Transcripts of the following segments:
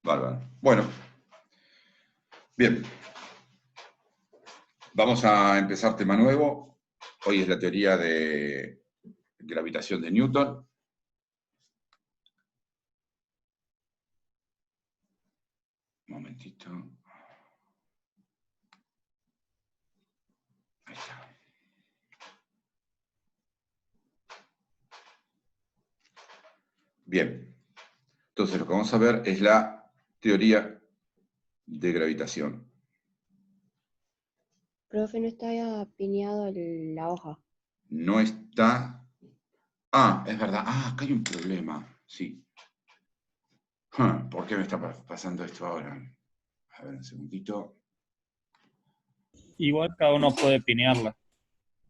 Bárbaro. Bueno, bien. Vamos a empezar tema nuevo. Hoy es la teoría de gravitación de Newton. Un momentito. Ahí está. Bien. Entonces lo que vamos a ver es la teoría de gravitación. Profe, no está piñado la hoja. No está... Ah, es verdad. Ah, acá hay un problema. Sí. ¿Por qué me está pasando esto ahora? A ver, un segundito. Igual cada uno puede pinearla.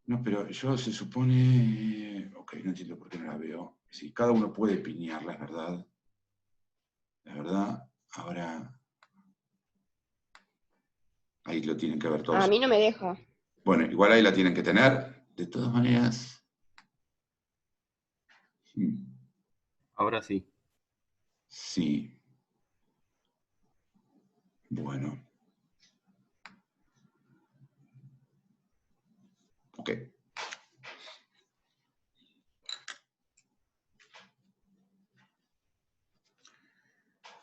No, pero yo se supone... Ok, no entiendo por qué no la veo. Sí, cada uno puede piñarla, es verdad. Es verdad. Ahora... Ahí lo tienen que ver A todos. mí no me deja. Bueno, igual ahí la tienen que tener. De todas maneras... Ahora sí. Sí. Bueno. Ok.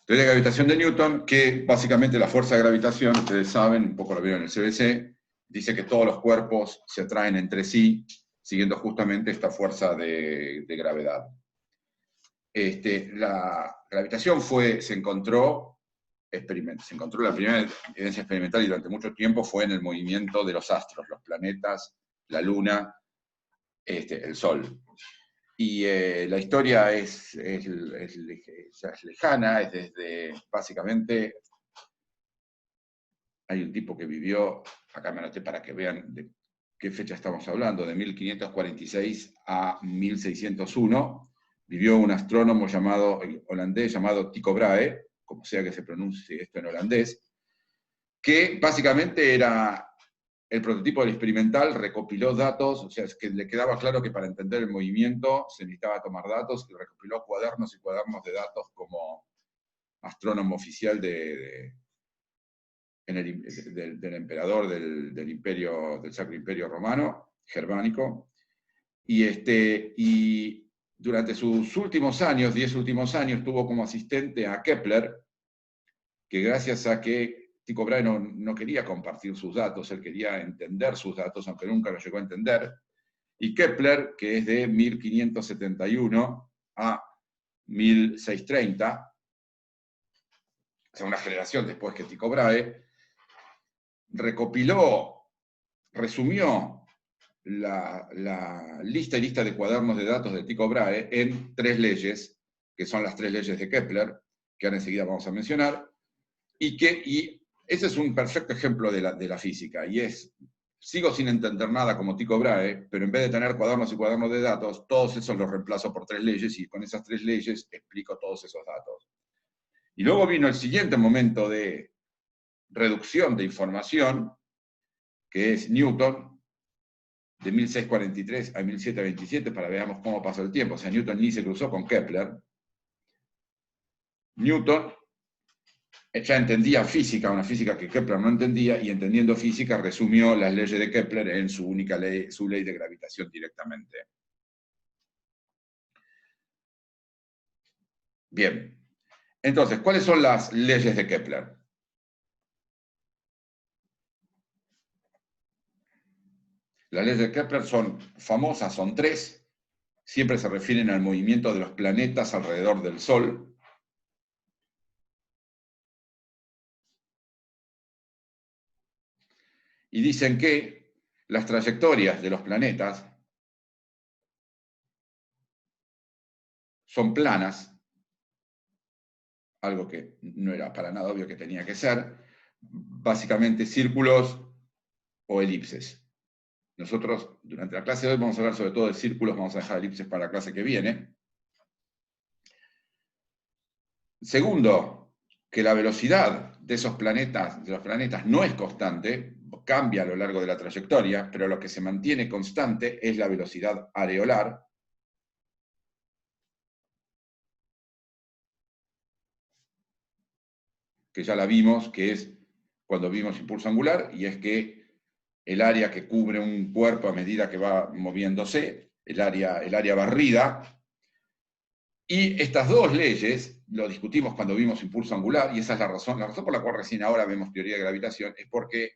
Teoría de gravitación de Newton, que básicamente la fuerza de gravitación, ustedes saben, un poco lo vieron en el CBC, dice que todos los cuerpos se atraen entre sí, siguiendo justamente esta fuerza de gravedad. La gravitación se encontró la primera evidencia experimental y durante mucho tiempo fue en el movimiento de los astros, los planetas, la Luna, el Sol. Y la historia es lejana, es desde, básicamente, hay un tipo que vivió, acá me anoté para que vean de qué fecha estamos hablando, de 1546 a 1601, vivió un astrónomo holandés llamado Tycho Brahe, como sea que se pronuncie esto en holandés, que básicamente era el prototipo del experimental, recopiló datos, o sea, es que le quedaba claro que para entender el movimiento se necesitaba tomar datos, y recopiló cuadernos y cuadernos de datos como astrónomo oficial del emperador del imperio, del Sacro Imperio Romano, germánico, y durante sus últimos años, 10 últimos años, tuvo como asistente a Kepler, que gracias a que Tycho Brahe no quería compartir sus datos, él quería entender sus datos, aunque nunca los llegó a entender, y Kepler, que es de 1571 a 1630, o sea, una generación después que Tycho Brahe, resumió la lista y lista de cuadernos de datos de Tycho Brahe en 3 leyes, que son las 3 leyes de Kepler, que ahora enseguida vamos a mencionar, y ese es un perfecto ejemplo de la física, y sigo sin entender nada como Tycho Brahe, pero en vez de tener cuadernos y cuadernos de datos, todos esos los reemplazo por 3 leyes, y con esas 3 leyes explico todos esos datos. Y luego vino el siguiente momento de reducción de información, que es Newton, de 1643 a 1727, para veamos cómo pasó el tiempo. O sea, Newton ni se cruzó con Kepler. Newton ya entendía física, una física que Kepler no entendía, y entendiendo física resumió las leyes de Kepler en su única ley, su ley de gravitación directamente. Bien. Entonces, ¿cuáles son las leyes de Kepler? Las leyes de Kepler son famosas, son 3. Siempre se refieren al movimiento de los planetas alrededor del Sol. Y dicen que las trayectorias de los planetas son planas, algo que no era para nada obvio que tenía que ser, básicamente círculos o elipses. Nosotros, durante la clase de hoy, vamos a hablar sobre todo de círculos, vamos a dejar elipses para la clase que viene. Segundo, que la velocidad de los planetas no es constante, cambia a lo largo de la trayectoria, pero lo que se mantiene constante es la velocidad areolar. que ya la vimos, que es cuando vimos impulso angular, y es que el área que cubre un cuerpo a medida que va moviéndose, el área barrida, y estas dos leyes, lo discutimos cuando vimos impulso angular, y esa es la razón por la cual recién ahora vemos teoría de gravitación, es porque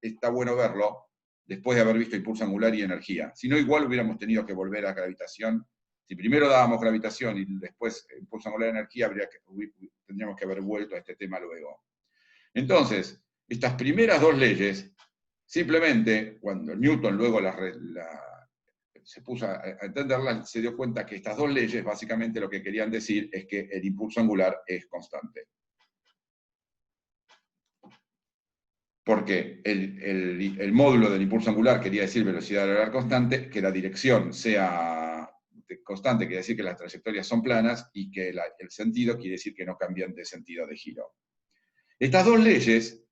está bueno verlo después de haber visto impulso angular y energía. Si no, igual hubiéramos tenido que volver a gravitación. Si primero dábamos gravitación y después impulso angular y energía, tendríamos que haber vuelto a este tema luego. Entonces, estas primeras dos leyes, simplemente, cuando Newton luego se puso a entenderlas, se dio cuenta que estas dos leyes básicamente lo que querían decir es que el impulso angular es constante. Porque el módulo del impulso angular quería decir velocidad angular constante, que la dirección sea constante quiere decir que las trayectorias son planas, y que el sentido quiere decir que no cambian de sentido de giro. Estas dos leyes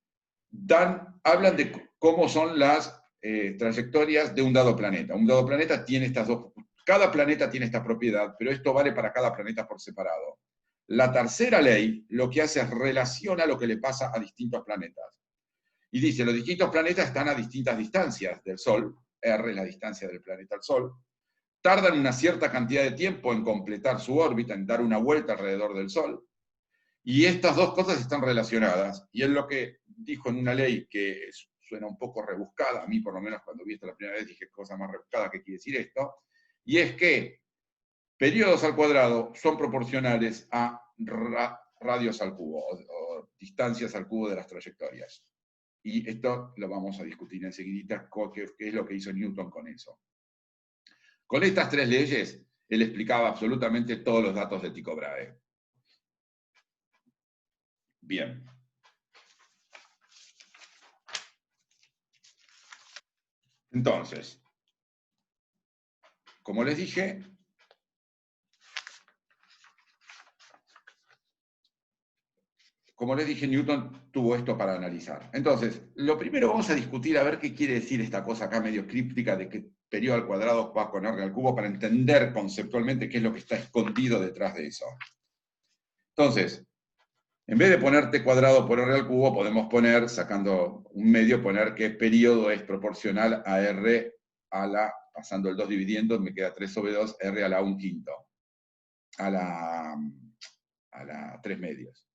hablan de cómo son las trayectorias de un dado planeta. Un dado planeta tiene estas dos, cada planeta tiene esta propiedad, pero esto vale para cada planeta por separado. La tercera ley lo que hace es relaciona lo que le pasa a distintos planetas. Y dice, los distintos planetas están a distintas distancias del Sol, R es la distancia del planeta al Sol, tardan una cierta cantidad de tiempo en completar su órbita, en dar una vuelta alrededor del Sol, y estas dos cosas están relacionadas, y es lo que dijo en una ley que suena un poco rebuscada, a mí por lo menos cuando vi esto la primera vez dije, cosa más rebuscada, ¿qué quiere decir esto? Y es que periodos al cuadrado son proporcionales a radios al cubo, o distancias al cubo de las trayectorias. Y esto lo vamos a discutir enseguida, qué es lo que hizo Newton con eso. Con estas tres leyes, él explicaba absolutamente todos los datos de Tycho Brahe. Bien. Entonces, como les dije, Newton tuvo esto para analizar. Entonces, lo primero vamos a discutir a ver qué quiere decir esta cosa acá medio críptica de que periodo al cuadrado va con R al cubo, para entender conceptualmente qué es lo que está escondido detrás de eso. Entonces, en vez de poner t cuadrado por R al cubo, podemos poner, sacando un medio, poner que periodo es proporcional a R a la, pasando el 2 dividiendo, me queda 3 sobre 2, R a la 1/5, a la 3 medios.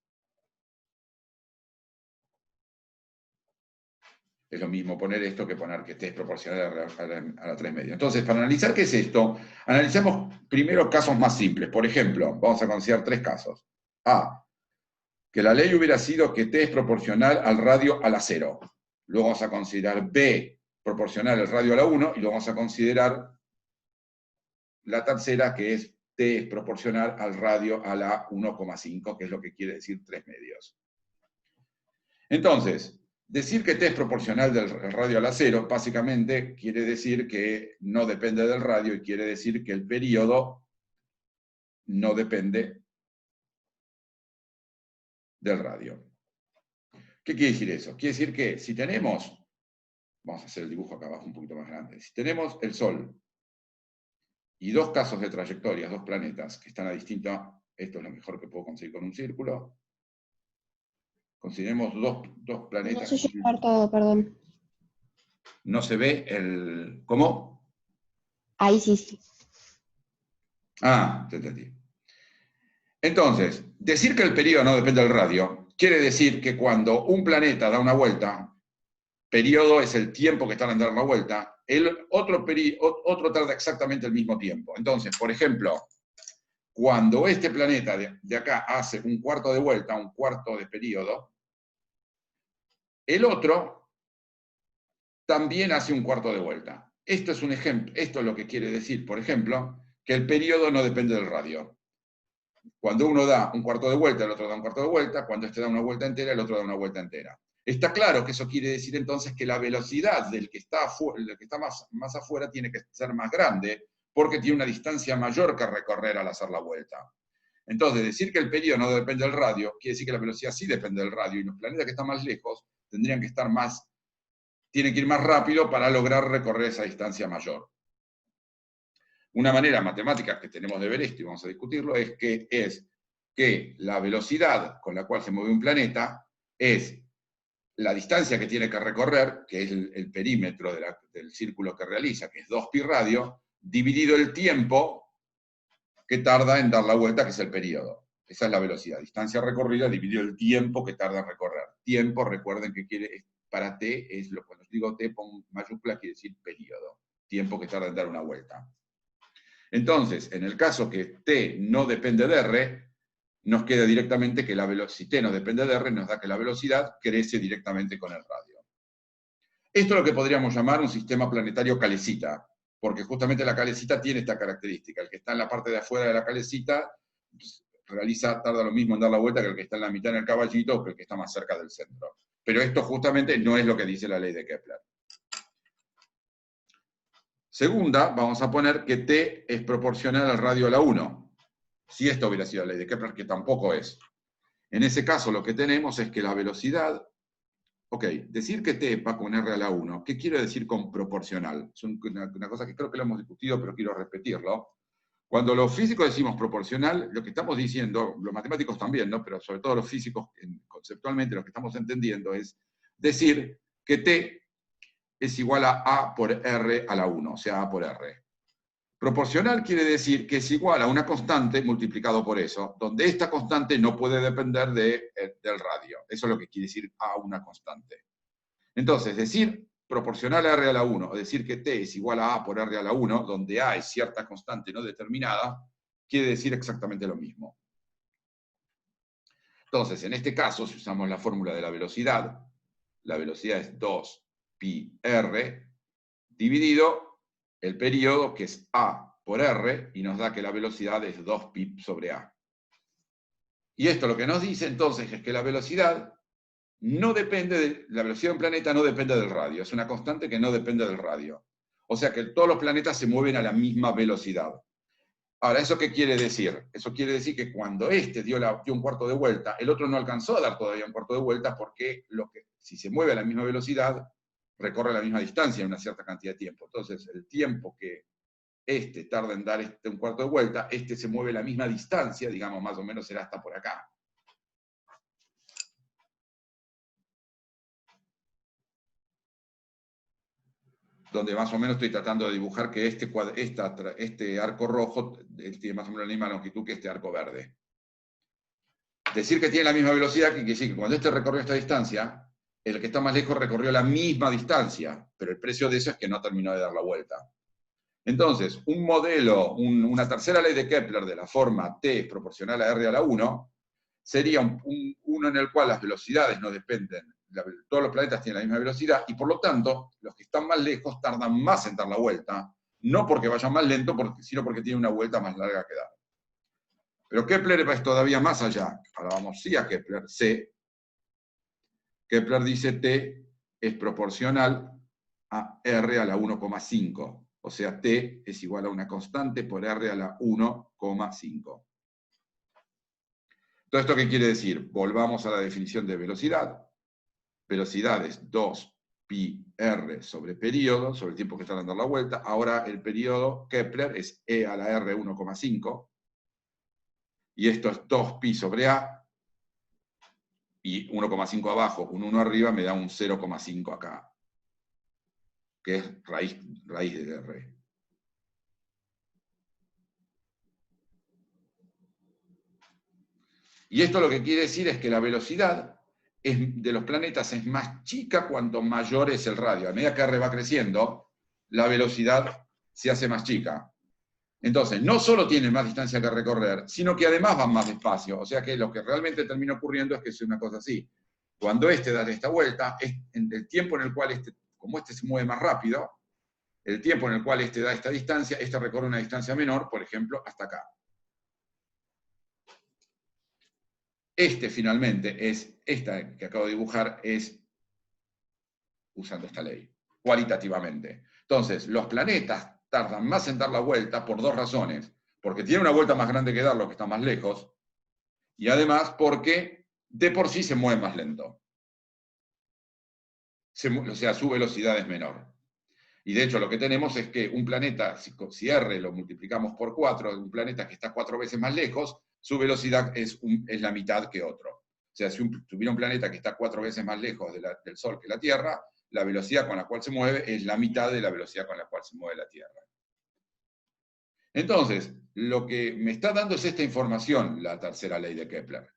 Es lo mismo poner esto que poner que t es proporcional a la 3 medios. Entonces, para analizar qué es esto, analicemos primero casos más simples. Por ejemplo, vamos a considerar 3 casos. A, que la ley hubiera sido que t es proporcional al radio a la 0. Luego vamos a considerar B, proporcional al radio a la 1, y luego vamos a considerar la tercera, que es t es proporcional al radio a la 1,5, que es lo que quiere decir 3 medios. Entonces, decir que t es proporcional del radio a la 0, básicamente quiere decir que no depende del radio, y quiere decir que el periodo no depende del radio. ¿Qué quiere decir eso? Quiere decir que si tenemos, vamos a hacer el dibujo acá abajo un poquito más grande, si tenemos el Sol y dos casos de trayectorias, dos planetas que están a distinta, esto es lo mejor que puedo conseguir con un círculo, consideremos dos planetas. No sé llevar todo, perdón. No se ve el... ¿Cómo? Ahí sí. Ah, te entendí. Entonces, decir que el periodo no depende del radio quiere decir que cuando un planeta da una vuelta, periodo es el tiempo que tarda en dar una vuelta, el otro tarda exactamente el mismo tiempo. Entonces, por ejemplo, cuando este planeta de acá hace un cuarto de vuelta, un cuarto de periodo, el otro también hace un cuarto de vuelta. Esto es un ejemplo, esto es lo que quiere decir, por ejemplo, que el periodo no depende del radio. Cuando uno da un cuarto de vuelta, el otro da un cuarto de vuelta, cuando este da una vuelta entera, el otro da una vuelta entera. Está claro que eso quiere decir entonces que la velocidad del que está más afuera tiene que ser más grande, porque tiene una distancia mayor que recorrer al hacer la vuelta. Entonces, decir que el periodo no depende del radio, quiere decir que la velocidad sí depende del radio, y los planetas que están más lejos tienen que ir más rápido para lograr recorrer esa distancia mayor. Una manera matemática que tenemos de ver esto, y vamos a discutirlo, es que la velocidad con la cual se mueve un planeta es la distancia que tiene que recorrer, que es el perímetro del círculo que realiza, que es 2pi radio, dividido el tiempo que tarda en dar la vuelta, que es el periodo. Esa es la velocidad. Distancia recorrida dividido el tiempo que tarda en recorrer. Tiempo, recuerden que para t, cuando digo t con mayúscula, quiere decir periodo. Tiempo que tarda en dar una vuelta. Entonces, en el caso que t no depende de r, nos queda directamente que si t no depende de r, nos da que la velocidad crece directamente con el radio. Esto es lo que podríamos llamar un sistema planetario calecita, porque justamente la calecita tiene esta característica. El que está en la parte de afuera de la calecita tarda lo mismo en dar la vuelta que el que está en la mitad en el caballito o que el que está más cerca del centro. Pero esto justamente no es lo que dice la ley de Kepler. Segunda, vamos a poner que t es proporcional al radio a la 1. Si esto hubiera sido la ley de Kepler, que tampoco es. En ese caso lo que tenemos es que la velocidad... Ok, decir que t va con r a la 1, ¿qué quiere decir con proporcional? Es una cosa que creo que lo hemos discutido, pero quiero repetirlo. Cuando los físicos decimos proporcional, lo que estamos diciendo, los matemáticos también, ¿no? Pero sobre todo los físicos, conceptualmente lo que estamos entendiendo es decir que t es igual a por r a la 1, o sea, a por r. Proporcional quiere decir que es igual a una constante multiplicado por eso, donde esta constante no puede depender del radio. Eso es lo que quiere decir a una constante. Entonces, decir proporcional a r a la 1, o decir que t es igual a por r a la 1, donde a es cierta constante no determinada, quiere decir exactamente lo mismo. Entonces, en este caso, si usamos la fórmula de la velocidad es 2pi r dividido el periodo, que es a por r, y nos da que la velocidad es 2pi sobre a. Y esto lo que nos dice entonces es que la velocidad no depende la velocidad de un planeta no depende del radio, es una constante que no depende del radio. O sea que todos los planetas se mueven a la misma velocidad. Ahora, ¿eso qué quiere decir? Eso quiere decir que cuando este dio un cuarto de vuelta, el otro no alcanzó a dar todavía un cuarto de vuelta porque si se mueve a la misma velocidad, recorre la misma distancia en una cierta cantidad de tiempo. Entonces, el tiempo que este tarda en dar un cuarto de vuelta, este se mueve a la misma distancia, digamos, más o menos será hasta por acá. Donde más o menos estoy tratando de dibujar que este arco rojo tiene más o menos la misma longitud que este arco verde. Decir que tiene la misma velocidad quiere decir que cuando este recorrió esta distancia, el que está más lejos recorrió la misma distancia, pero el precio de eso es que no terminó de dar la vuelta. Entonces, un modelo, una tercera ley de Kepler de la forma t es proporcional a r a la 1, sería uno en el cual las velocidades no dependen, todos los planetas tienen la misma velocidad, y por lo tanto, los que están más lejos tardan más en dar la vuelta, no porque vayan más lento, sino porque tienen una vuelta más larga que dar. Pero Kepler va todavía más allá. Ahora vamos sí a Kepler, C. Kepler dice t es proporcional a r a la 1,5. O sea, t es igual a una constante por r a la 1,5. ¿Todo esto qué quiere decir? Volvamos a la definición de velocidad. Velocidad es 2pi r sobre periodo, sobre el tiempo que está dando la vuelta. Ahora el periodo Kepler es e a la r 1,5. Y esto es 2pi sobre a. Y 1,5 abajo, un 1 arriba me da un 0,5 acá. Que es raíz de r. Y esto lo que quiere decir es que la velocidad de los planetas es más chica cuanto mayor es el radio. A medida que r va creciendo, la velocidad se hace más chica. Entonces, no solo tienen más distancia que recorrer, sino que además van más despacio. O sea que lo que realmente termina ocurriendo es que es una cosa así. Cuando este da esta vuelta, el tiempo en el cual como este se mueve más rápido, el tiempo en el cual este da esta distancia, este recorre una distancia menor, por ejemplo, hasta acá. Finalmente, esta que acabo de dibujar, es usando esta ley, cualitativamente. Entonces, los planetas tardan más en dar la vuelta por dos razones. Porque tienen una vuelta más grande que dar los que están más lejos, y además porque de por sí se mueven más lento. O sea, su velocidad es menor. Y de hecho lo que tenemos es que un planeta, si R lo multiplicamos por 4, un planeta que está 4 veces más lejos, su velocidad es la mitad que otro. O sea, si tuviera un planeta que está 4 veces más lejos del Sol que la Tierra, la velocidad con la cual se mueve es la mitad de la velocidad con la cual se mueve la Tierra. Entonces, lo que me está dando es esta información, la tercera ley de Kepler.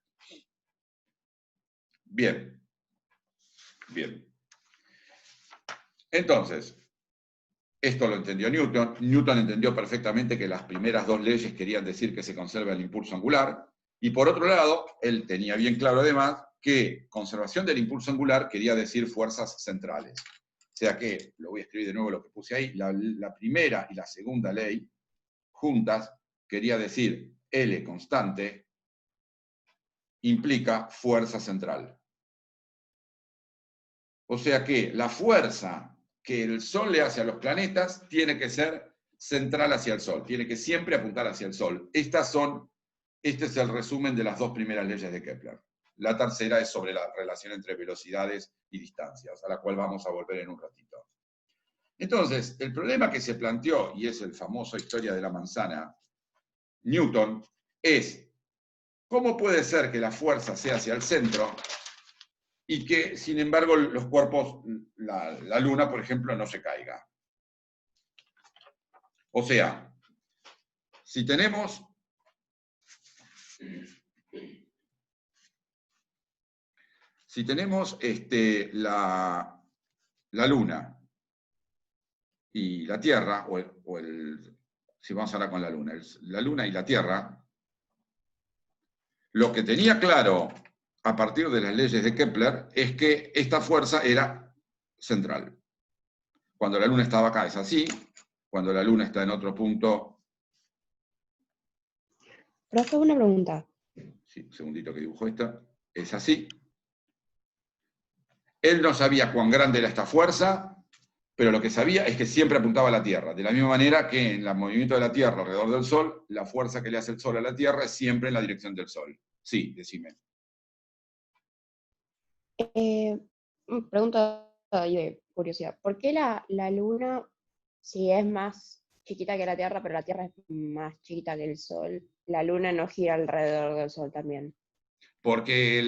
Bien. Bien. Entonces, esto lo entendió Newton. Newton entendió perfectamente que las primeras 2 leyes querían decir que se conserva el impulso angular. Y por otro lado, él tenía bien claro además que conservación del impulso angular quería decir fuerzas centrales. O sea que, lo voy a escribir de nuevo lo que puse ahí, la primera y la segunda ley, juntas, quería decir L constante, implica fuerza central. O sea que la fuerza que el Sol le hace a los planetas tiene que ser central hacia el Sol, tiene que siempre apuntar hacia el Sol. Este es el resumen de las 2 primeras leyes de Kepler. La tercera es sobre la relación entre velocidades y distancias, a la cual vamos a volver en un ratito. Entonces, el problema que se planteó, y es el famoso historia de la manzana, Newton, es ¿cómo puede ser que la fuerza sea hacia el centro y que, sin embargo, los cuerpos, la Luna, por ejemplo, no se caiga? O sea, si tenemos la Luna y la Tierra, si vamos ahora con la Luna y la Tierra, lo que tenía claro a partir de las leyes de Kepler es que esta fuerza era central. Cuando la Luna estaba acá es así, cuando la Luna está en otro punto... Profe, una pregunta. Sí, un segundito que dibujo esta. Es así. Él no sabía cuán grande era esta fuerza, pero lo que sabía es que siempre apuntaba a la Tierra. De la misma manera que en el movimiento de la Tierra alrededor del Sol, la fuerza que le hace el Sol a la Tierra es siempre en la dirección del Sol. Sí, decime. Pregunta de curiosidad. ¿Por qué la Luna, si es más chiquita que la Tierra, pero la Tierra es más chiquita que el Sol, la Luna no gira alrededor del Sol también? Porque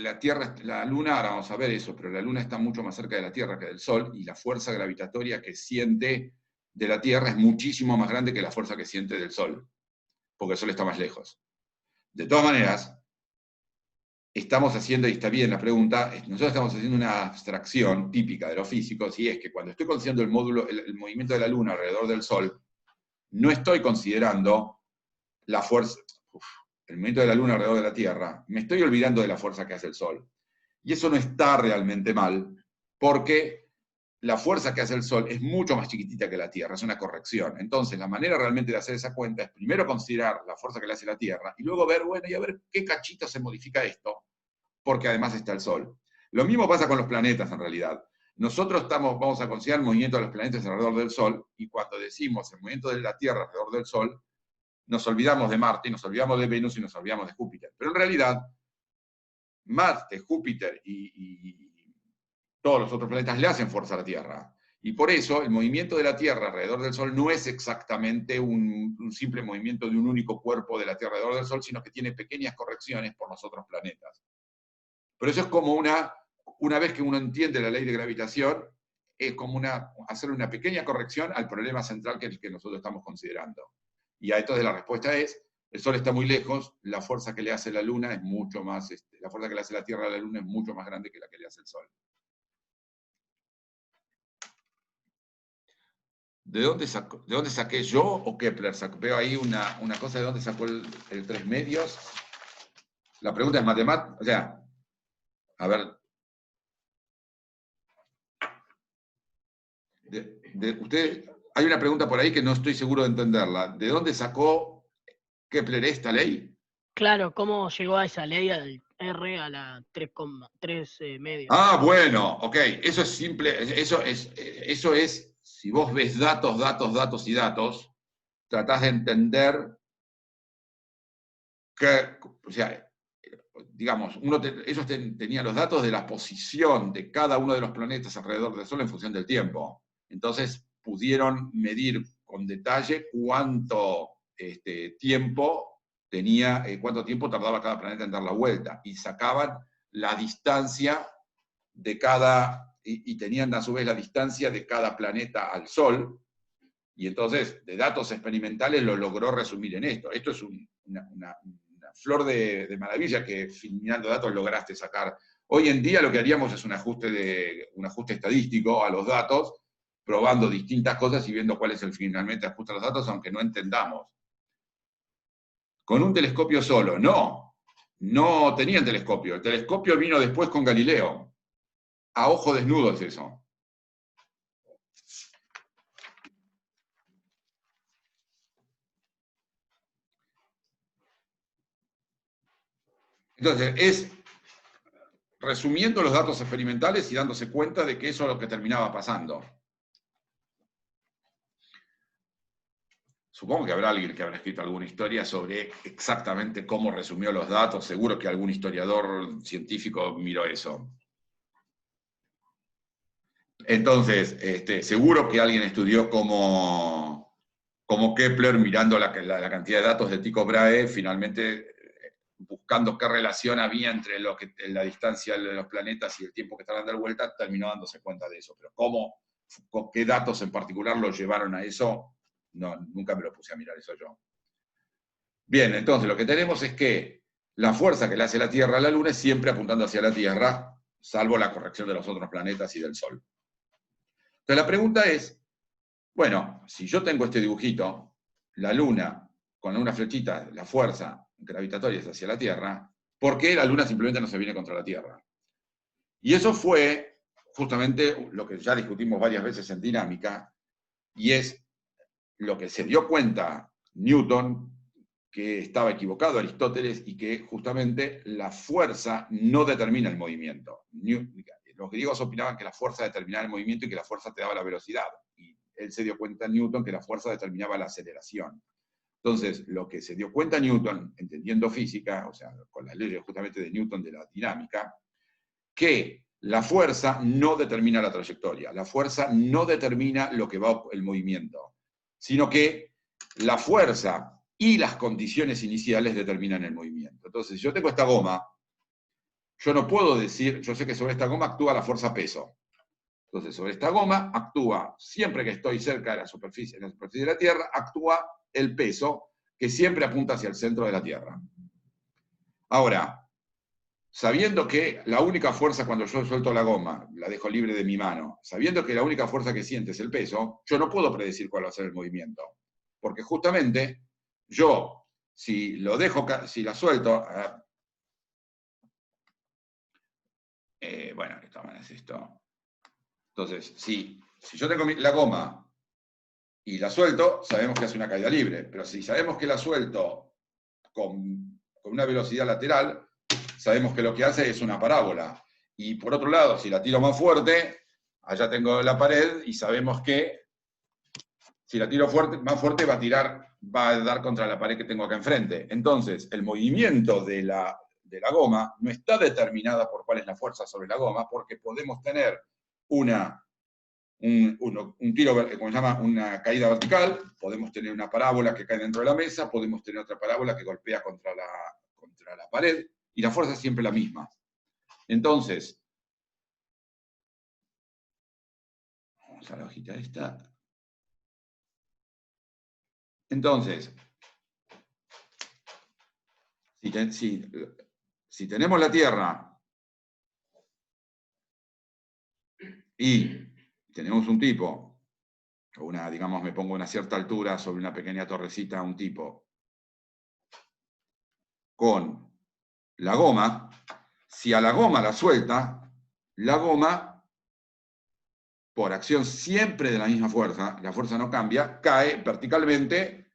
la Tierra, la Luna, ahora vamos a ver eso, pero la Luna está mucho más cerca de la Tierra que del Sol, y la fuerza gravitatoria que siente de la Tierra es muchísimo más grande que la fuerza que siente del Sol, porque el Sol está más lejos. De todas maneras, estamos haciendo, y está bien la pregunta, nosotros estamos haciendo una abstracción típica de los físicos, y es que cuando estoy considerando el movimiento de la Luna alrededor del Sol, no estoy considerando la fuerza... el movimiento de la Luna alrededor de la Tierra, me estoy olvidando de la fuerza que hace el Sol. Y eso no está realmente mal, porque la fuerza que hace el Sol es mucho más chiquitita que la Tierra, es una corrección. Entonces, la manera realmente de hacer esa cuenta es primero considerar la fuerza que le hace la Tierra, y luego ver, bueno, y a ver qué cachito se modifica esto, porque además está el Sol. Lo mismo pasa con los planetas, en realidad. Nosotros vamos a considerar el movimiento de los planetas alrededor del Sol, y cuando decimos el movimiento de la Tierra alrededor del Sol, nos olvidamos de Marte, nos olvidamos de Venus y nos olvidamos de Júpiter. Pero en realidad, Marte, Júpiter y todos los otros planetas le hacen fuerza a la Tierra. Y por eso el movimiento de la Tierra alrededor del Sol no es exactamente un simple movimiento de un único cuerpo de la Tierra alrededor del Sol, sino que tiene pequeñas correcciones por los otros planetas. Pero eso es como una vez que uno entiende la ley de gravitación, es como hacer una pequeña corrección al problema central que nosotros estamos considerando. Y a entonces la respuesta es, el Sol está muy lejos, la fuerza que le hace la Luna es mucho más, la fuerza que le hace la Tierra a la Luna es mucho más grande que la que le hace el Sol. ¿De dónde saqué yo o Kepler? Veo ahí una cosa de dónde sacó el 3 medios. La pregunta es matemática, o sea, a ver. Usted, hay una pregunta por ahí que no estoy seguro de entenderla. ¿De dónde sacó Kepler esta ley? Claro, ¿cómo llegó a esa ley al R a la 3,3 medios? Ah, bueno, ok, eso es simple, eso es, si vos ves datos y datos, tratás de entender que, o sea, digamos, ellos tenían los datos de la posición de cada uno de los planetas alrededor del Sol en función del tiempo. Entonces pudieron medir con detalle cuánto tiempo tenía cuánto tiempo tardaba cada planeta en dar la vuelta, y sacaban la distancia de cada, y tenían a su vez la distancia de cada planeta al Sol, y entonces de datos experimentales lo logró resumir en esto. Esto es una flor de maravilla que filmando datos lograste sacar. Hoy en día lo que haríamos es un ajuste estadístico a los datos, probando distintas cosas y viendo cuál es el finalmente ajuste a los datos, aunque no entendamos. Con un telescopio solo, no tenían telescopio. El telescopio vino después con Galileo. A ojo desnudo es eso. Entonces, es resumiendo los datos experimentales y dándose cuenta de que eso es lo que terminaba pasando. Supongo que habrá alguien que habrá escrito alguna historia sobre exactamente cómo resumió los datos. Seguro que algún historiador científico miró eso. Entonces, seguro que alguien estudió cómo Kepler, mirando la cantidad de datos de Tycho Brahe, finalmente buscando qué relación había entre la distancia de los planetas y el tiempo que estaban dando vuelta, terminó dándose cuenta de eso. Pero con qué datos en particular lo llevaron a eso, no, nunca me lo puse a mirar eso yo. Bien, entonces lo que tenemos es que la fuerza que le hace la Tierra a la Luna es siempre apuntando hacia la Tierra, salvo la corrección de los otros planetas y del Sol. Entonces la pregunta es, bueno, si yo tengo este dibujito, la Luna con una flechita, la fuerza gravitatoria es hacia la Tierra, ¿por qué la Luna simplemente no se viene contra la Tierra? Y eso fue justamente lo que ya discutimos varias veces en dinámica, y es lo que se dio cuenta Newton, que estaba equivocado Aristóteles, y que justamente la fuerza no determina el movimiento. Los griegos opinaban que la fuerza determinaba el movimiento y que la fuerza te daba la velocidad. Y él se dio cuenta, Newton, que la fuerza determinaba la aceleración. Entonces, lo que se dio cuenta Newton, entendiendo física, o sea, con las leyes justamente de Newton de la dinámica, que la fuerza no determina la trayectoria, la fuerza no determina lo que va el movimiento, sino que la fuerza y las condiciones iniciales determinan el movimiento. Entonces, si yo tengo esta goma, yo no puedo decir, yo sé que sobre esta goma actúa la fuerza peso. Entonces, sobre esta goma actúa, siempre que estoy cerca de la superficie de la Tierra, actúa el peso, que siempre apunta hacia el centro de la Tierra. Ahora, sabiendo que la única fuerza cuando yo suelto la goma, la dejo libre de mi mano, sabiendo que la única fuerza que siente es el peso, yo no puedo predecir cuál va a ser el movimiento. Porque justamente, yo, si la suelto, bueno, esta manera es esto. Entonces, si yo tengo la goma y la suelto, sabemos que hace una caída libre. Pero si sabemos que la suelto con una velocidad lateral, sabemos que lo que hace es una parábola. Y por otro lado, si la tiro más fuerte, allá tengo la pared y sabemos que si la tiro más fuerte va a dar contra la pared que tengo acá enfrente. Entonces, el movimiento de la goma no está determinada por cuál es la fuerza sobre la goma, porque podemos tener un tiro, como se llama, una caída vertical, podemos tener una parábola que cae dentro de la mesa, podemos tener otra parábola que golpea contra la pared, y la fuerza es siempre la misma. Entonces, vamos a la hojita esta. Entonces, si tenemos la Tierra y tenemos un tipo, o digamos, me pongo a una cierta altura sobre una pequeña torrecita, un tipo, con la goma, si a la goma la suelta, la goma, por acción siempre de la misma fuerza, la fuerza no cambia, cae verticalmente,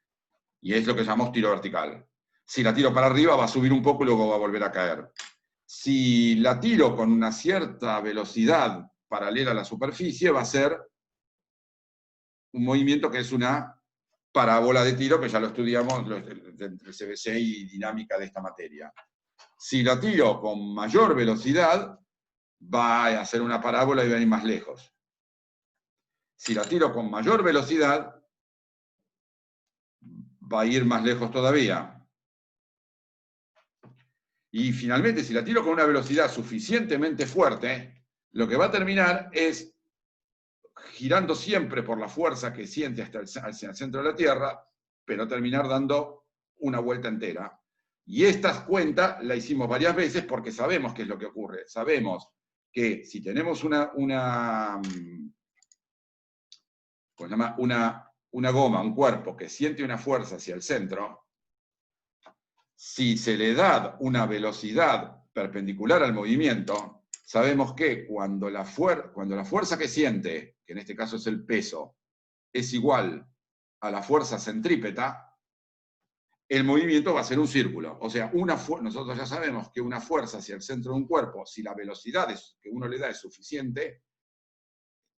y es lo que llamamos tiro vertical. Si la tiro para arriba va a subir un poco y luego va a volver a caer. Si la tiro con una cierta velocidad paralela a la superficie, va a ser un movimiento que es una parábola de tiro, que ya lo estudiamos entre CBC y dinámica de esta materia. Si la tiro con mayor velocidad, va a hacer una parábola y va a ir más lejos. Si la tiro con mayor velocidad, va a ir más lejos todavía. Y finalmente, si la tiro con una velocidad suficientemente fuerte, lo que va a terminar es girando siempre por la fuerza que siente hacia el centro de la Tierra, pero terminar dando una vuelta entera. Y esta cuenta la hicimos varias veces porque sabemos qué es lo que ocurre. Sabemos que si tenemos una goma, un cuerpo que siente una fuerza hacia el centro, si se le da una velocidad perpendicular al movimiento, sabemos que cuando la fuerza que siente, que en este caso es el peso, es igual a la fuerza centrípeta, el movimiento va a ser un círculo. O sea, nosotros ya sabemos que una fuerza hacia el centro de un cuerpo, si la velocidad que uno le da es suficiente,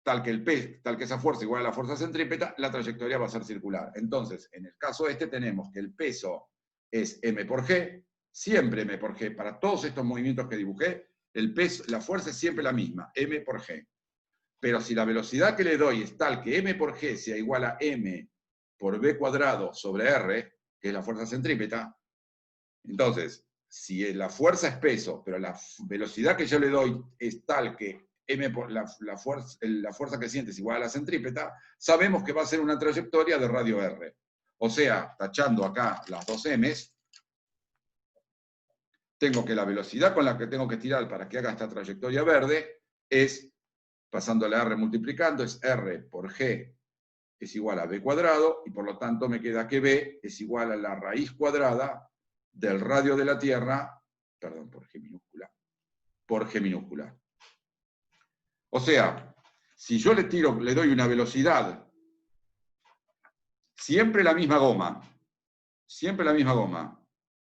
tal que esa fuerza igual a la fuerza centrípeta, la trayectoria va a ser circular. Entonces, en el caso este tenemos que el peso es m por g, siempre m por g. Para todos estos movimientos que dibujé, el peso, la fuerza es siempre la misma, m por g. Pero si la velocidad que le doy es tal que m por g sea igual a m por v cuadrado sobre r, que es la fuerza centrípeta, entonces, si la fuerza es peso, pero la velocidad que yo le doy es tal que la fuerza que siente es igual a la centrípeta, sabemos que va a ser una trayectoria de radio r. O sea, tachando acá las dos m's, tengo que la velocidad con la que tengo que tirar para que haga esta trayectoria verde es, pasando la r multiplicando, es r por g es igual a b cuadrado, y por lo tanto me queda que b es igual a la raíz cuadrada del radio de la Tierra, perdón, por g minúscula. O sea, si yo le doy una velocidad, siempre la misma goma,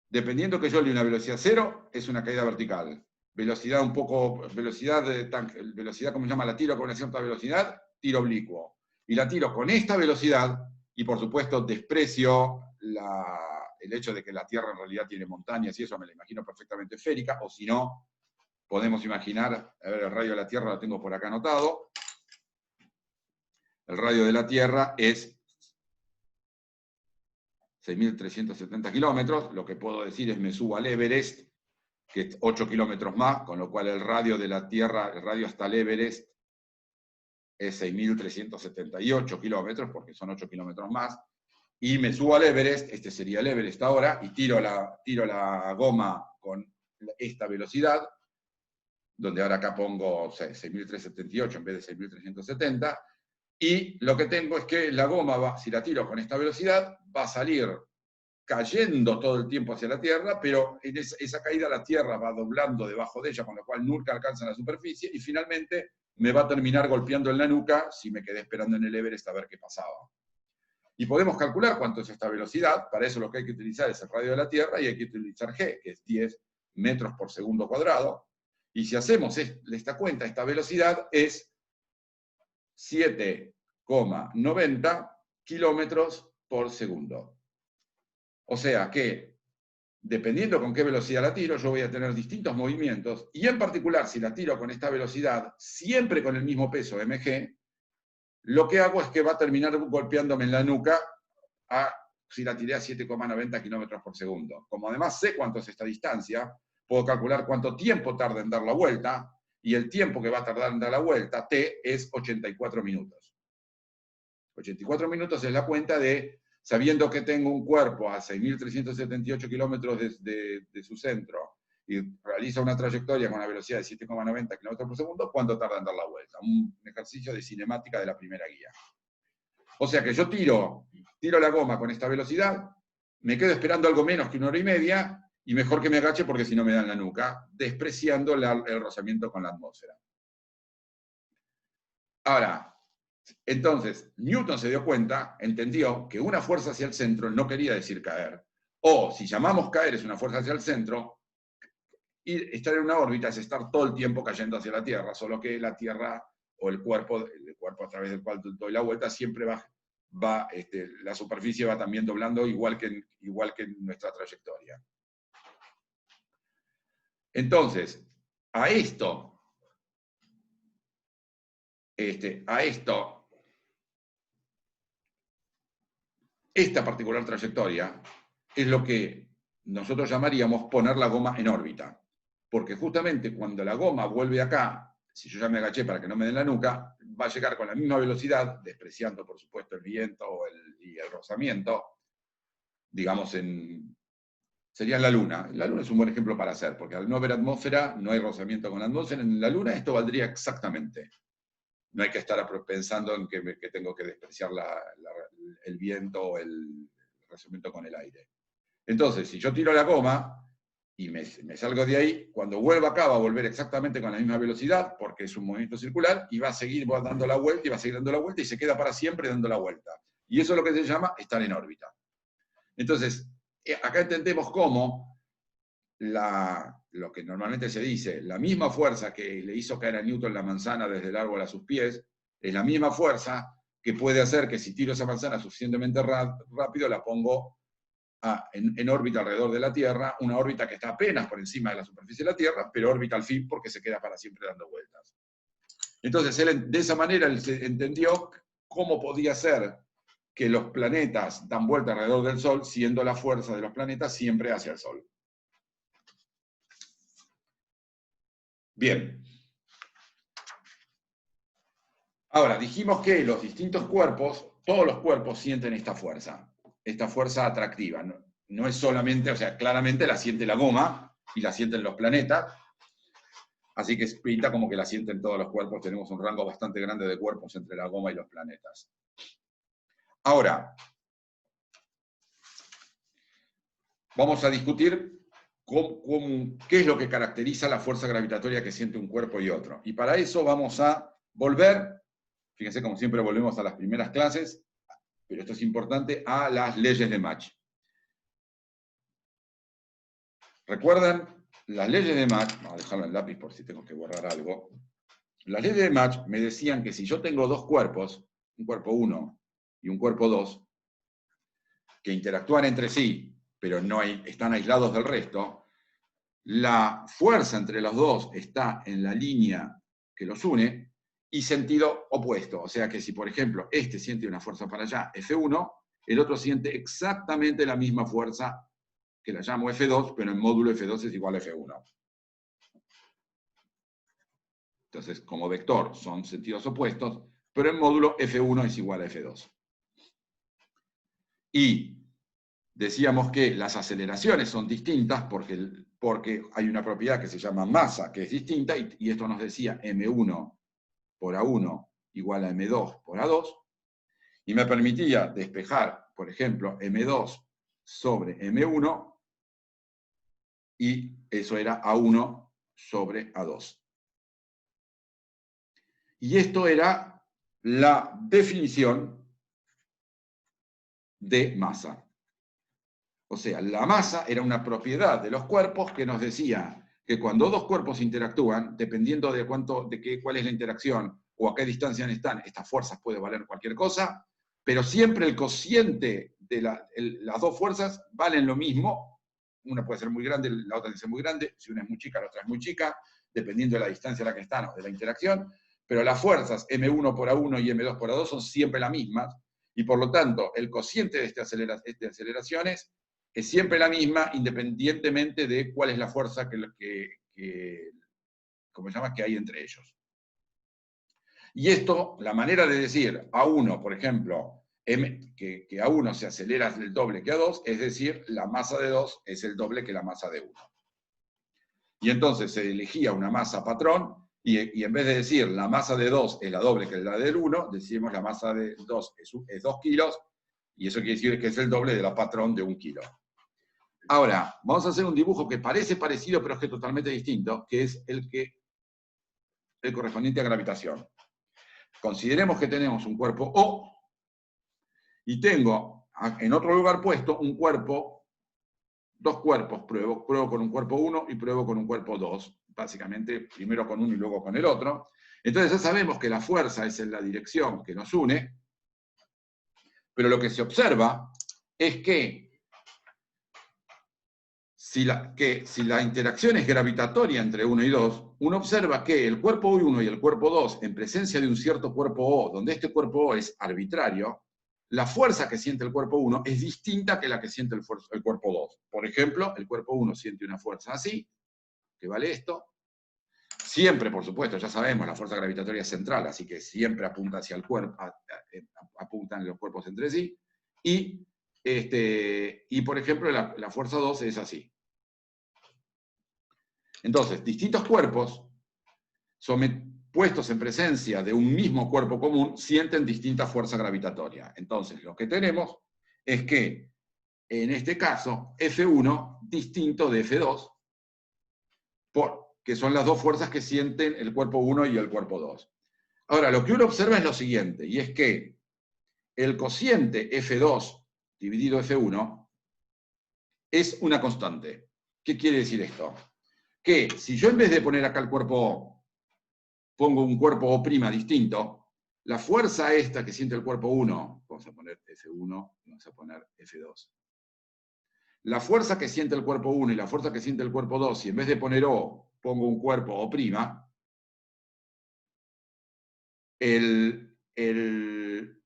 dependiendo que yo le dé una velocidad cero, es una caída vertical. Velocidad como se llama, la tiro con una cierta velocidad, tiro oblicuo. Y la tiro con esta velocidad, y por supuesto desprecio el hecho de que la Tierra en realidad tiene montañas, y eso me la imagino perfectamente esférica, o si no, podemos imaginar, a ver, el radio de la Tierra lo tengo por acá anotado. El radio de la Tierra es 6.370 kilómetros. Lo que puedo decir es me subo al Everest, que es 8 kilómetros más, con lo cual el radio de la Tierra, el radio hasta el Everest, es 6.378 kilómetros, porque son 8 kilómetros más. Y me subo al Everest, este sería el Everest ahora, y tiro la goma con esta velocidad, donde ahora acá pongo 6.378 en vez de 6.370, y lo que tengo es que la goma, si la tiro con esta velocidad, va a salir cayendo todo el tiempo hacia la Tierra, pero en esa caída la Tierra va doblando debajo de ella, con lo cual nunca alcanza la superficie, y finalmente me va a terminar golpeando en la nuca si me quedé esperando en el Everest a ver qué pasaba. Y podemos calcular cuánto es esta velocidad. Para eso lo que hay que utilizar es el radio de la Tierra, y hay que utilizar g, que es 10 metros por segundo cuadrado. Y si hacemos esta cuenta, esta velocidad es 7,90 kilómetros por segundo. O sea que, dependiendo con qué velocidad la tiro, yo voy a tener distintos movimientos, y en particular, si la tiro con esta velocidad, siempre con el mismo peso mg, lo que hago es que va a terminar golpeándome en la nuca si la tiré a 7,90 kilómetros por segundo. Como además sé cuánto es esta distancia, puedo calcular cuánto tiempo tarda en dar la vuelta, y el tiempo que va a tardar en dar la vuelta, t, es 84 minutos. 84 minutos es la cuenta de, sabiendo que tengo un cuerpo a 6.378 kilómetros de su centro, y realiza una trayectoria con una velocidad de 7,90 kilómetros por segundo, ¿cuánto tarda en dar la vuelta? Un ejercicio de cinemática de la primera guía. O sea que yo tiro la goma con esta velocidad, me quedo esperando algo menos que 1 hora y media, y mejor que me agache porque si no me da en la nuca, despreciando el rozamiento con la atmósfera. Ahora, entonces, Newton se dio cuenta, entendió que una fuerza hacia el centro no quería decir caer. O, si llamamos caer es una fuerza hacia el centro, y estar en una órbita es estar todo el tiempo cayendo hacia la Tierra, solo que la Tierra, o el cuerpo a través del cual doy la vuelta, siempre la superficie va también doblando igual que en nuestra trayectoria. Entonces, esta particular trayectoria es lo que nosotros llamaríamos poner la goma en órbita. Porque justamente cuando la goma vuelve acá, si yo ya me agaché para que no me den la nuca, va a llegar con la misma velocidad, despreciando por supuesto el viento y el rozamiento, digamos sería en la Luna. La Luna es un buen ejemplo para hacer, porque al no haber atmósfera, no hay rozamiento con la atmósfera. En la Luna esto valdría exactamente. No hay que estar pensando en que tengo que despreciar el viento o el rozamiento con el aire. Entonces, si yo tiro la goma y me salgo de ahí, cuando vuelva acá va a volver exactamente con la misma velocidad, porque es un movimiento circular, y va a seguir dando la vuelta, y va a seguir dando la vuelta, y se queda para siempre dando la vuelta. Y eso es lo que se llama estar en órbita. Entonces, acá entendemos cómo lo que normalmente se dice, la misma fuerza que le hizo caer a Newton la manzana desde el árbol a sus pies, es la misma fuerza que puede hacer que si tiro esa manzana suficientemente rápido, la pongo en órbita alrededor de la Tierra, una órbita que está apenas por encima de la superficie de la Tierra, pero órbita al fin porque se queda para siempre dando vueltas. Entonces, de esa manera él entendió cómo podía ser que los planetas dan vuelta alrededor del Sol, siendo la fuerza de los planetas siempre hacia el Sol. Bien. Ahora, dijimos que los distintos cuerpos, todos los cuerpos sienten esta fuerza atractiva. No es solamente, o sea, claramente la siente la goma y la sienten los planetas, así que pinta como que la sienten todos los cuerpos. Tenemos un rango bastante grande de cuerpos entre la goma y los planetas. Ahora, vamos a discutir qué es lo que caracteriza la fuerza gravitatoria que siente un cuerpo y otro. Y para eso vamos a volver, fíjense como siempre volvemos a las primeras clases, pero esto es importante, a las leyes de Mach. ¿Recuerdan? Las leyes de Mach, vamos a dejarlo en lápiz por si tengo que borrar algo. Las leyes de Mach me decían que si yo tengo dos cuerpos, un cuerpo 1 y un cuerpo 2, que interactúan entre sí, pero están aislados del resto, la fuerza entre los dos está en la línea que los une y sentido opuesto. O sea que si, por ejemplo, este siente una fuerza para allá, F1, el otro siente exactamente la misma fuerza, que la llamo F2, pero en módulo F2 es igual a F1. Entonces, como vector son sentidos opuestos, pero en módulo F1 es igual a F2. Y decíamos que las aceleraciones son distintas porque hay una propiedad que se llama masa, que es distinta, y esto nos decía M1 por A1 igual a M2 por A2, y me permitía despejar, por ejemplo, M2 sobre M1, y eso era A1 sobre A2. Y esto era la definición de masa. O sea, la masa era una propiedad de los cuerpos que nos decía que cuando dos cuerpos interactúan, dependiendo de cuál es la interacción o a qué distancia están, estas fuerzas puede valer cualquier cosa, pero siempre el cociente de las dos fuerzas valen lo mismo. Una puede ser muy grande, la otra tiene que ser muy grande. Si una es muy chica, la otra es muy chica, dependiendo de la distancia a la que están o de la interacción. Pero las fuerzas M1 por A1 y M2 por A2 son siempre las mismas, y por lo tanto el cociente de estas aceleraciones es siempre la misma, independientemente de cuál es la fuerza que hay entre ellos. Y esto, la manera de decir A1, por ejemplo, que A1 se acelera el doble que A2, es decir, la masa de 2 es el doble que la masa de 1. Y entonces se elegía una masa patrón, y en vez de decir la masa de 2 es la doble que la del 1, decimos la masa de 2 es 2 kilos, y eso quiere decir que es el doble de la patrón de 1 kilo. Ahora, vamos a hacer un dibujo que parece parecido, pero es que totalmente distinto, que es el correspondiente a gravitación. Consideremos que tenemos un cuerpo O, y tengo en otro lugar puesto un cuerpo, dos cuerpos, pruebo con un cuerpo 1 y pruebo con un cuerpo 2, básicamente primero con uno y luego con el otro. Entonces ya sabemos que la fuerza es en la dirección que nos une, pero lo que se observa es que si la interacción es gravitatoria entre 1 y 2, uno observa que el cuerpo 1 y el cuerpo 2, en presencia de un cierto cuerpo O, donde este cuerpo O es arbitrario, la fuerza que siente el cuerpo 1 es distinta que la que siente el cuerpo 2. Por ejemplo, el cuerpo 1 siente una fuerza así, que vale esto. Siempre, por supuesto, ya sabemos, la fuerza gravitatoria es central, así que siempre apunta hacia el cuerpo, apuntan los cuerpos entre sí. Y, por ejemplo, la fuerza 2 es así. Entonces, distintos cuerpos puestos en presencia de un mismo cuerpo común sienten distinta fuerza gravitatoria. Entonces, lo que tenemos es que, en este caso, F1 distinto de F2, que son las dos fuerzas que sienten el cuerpo 1 y el cuerpo 2. Ahora, lo que uno observa es lo siguiente, y es que el cociente F2 dividido F1 es una constante. ¿Qué quiere decir esto? Que si yo en vez de poner acá el cuerpo O, pongo un cuerpo O' distinto, la fuerza esta que siente el cuerpo 1, vamos a poner F1, vamos a poner F2. La fuerza que siente el cuerpo 1 y la fuerza que siente el cuerpo 2, si en vez de poner O, pongo un cuerpo O',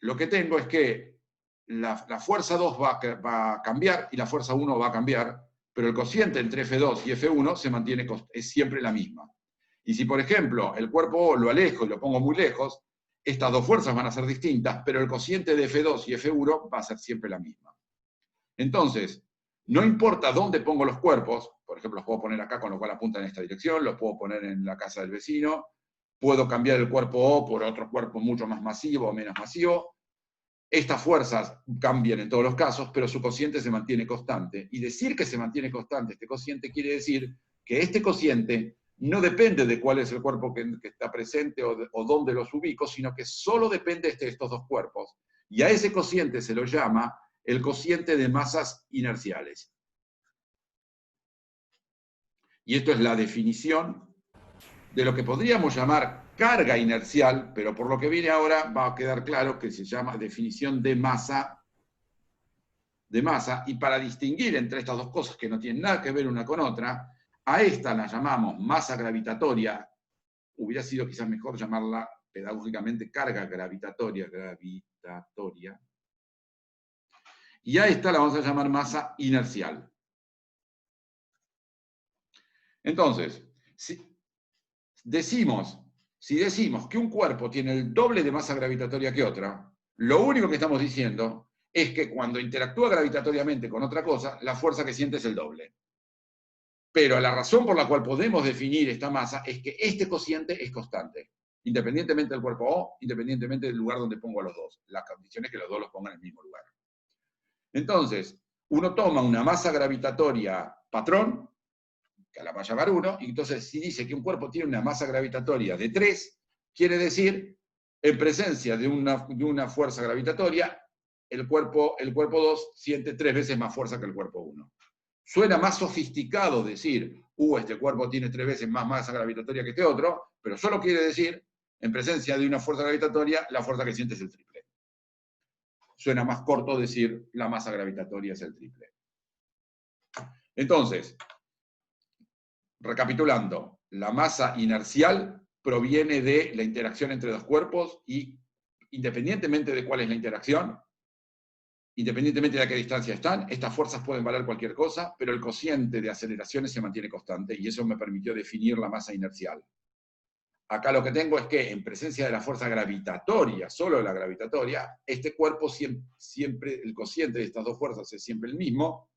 lo que tengo es que la fuerza 2 va a cambiar y la fuerza 1 va a cambiar, pero el cociente entre F2 y F1 se mantiene, es siempre la misma. Y si, por ejemplo, el cuerpo O lo alejo y lo pongo muy lejos, estas dos fuerzas van a ser distintas, pero el cociente de F2 y F1 va a ser siempre la misma. Entonces, no importa dónde pongo los cuerpos, por ejemplo, los puedo poner acá, con lo cual apuntan en esta dirección, los puedo poner en la casa del vecino, puedo cambiar el cuerpo O por otro cuerpo mucho más masivo o menos masivo. Estas fuerzas cambian en todos los casos, pero su cociente se mantiene constante. Y decir que se mantiene constante este cociente quiere decir que este cociente no depende de cuál es el cuerpo que está presente o dónde los ubico, sino que solo depende de estos dos cuerpos. Y a ese cociente se lo llama el cociente de masas inerciales. Y esto es la definición de lo que podríamos llamar carga inercial, pero por lo que viene ahora va a quedar claro que se llama definición de masa, y para distinguir entre estas dos cosas que no tienen nada que ver una con otra, a esta la llamamos masa gravitatoria, hubiera sido quizás mejor llamarla pedagógicamente carga gravitatoria, y a esta la vamos a llamar masa inercial. Entonces, si decimos que un cuerpo tiene el doble de masa gravitatoria que otra, lo único que estamos diciendo es que cuando interactúa gravitatoriamente con otra cosa, la fuerza que siente es el doble. Pero la razón por la cual podemos definir esta masa es que este cociente es constante, independientemente del cuerpo O, independientemente del lugar donde pongo a los dos. La condición es que los dos los pongan en el mismo lugar. Entonces, uno toma una masa gravitatoria patrón, que la va a llamar 1, y entonces si dice que un cuerpo tiene una masa gravitatoria de 3, quiere decir, en presencia de una fuerza gravitatoria, el cuerpo 2 siente 3 veces más fuerza que el cuerpo 1. Suena más sofisticado decir, este cuerpo tiene 3 veces más masa gravitatoria que este otro, pero solo quiere decir, en presencia de una fuerza gravitatoria, la fuerza que siente es el triple. Suena más corto decir, la masa gravitatoria es el triple. Entonces, recapitulando, la masa inercial proviene de la interacción entre dos cuerpos y, independientemente de cuál es la interacción, independientemente de a qué distancia están, estas fuerzas pueden valer cualquier cosa, pero el cociente de aceleraciones se mantiene constante y eso me permitió definir la masa inercial. Acá lo que tengo es que en presencia de la fuerza gravitatoria, solo la gravitatoria, este cuerpo siempre, el cociente de estas dos fuerzas es siempre el mismo,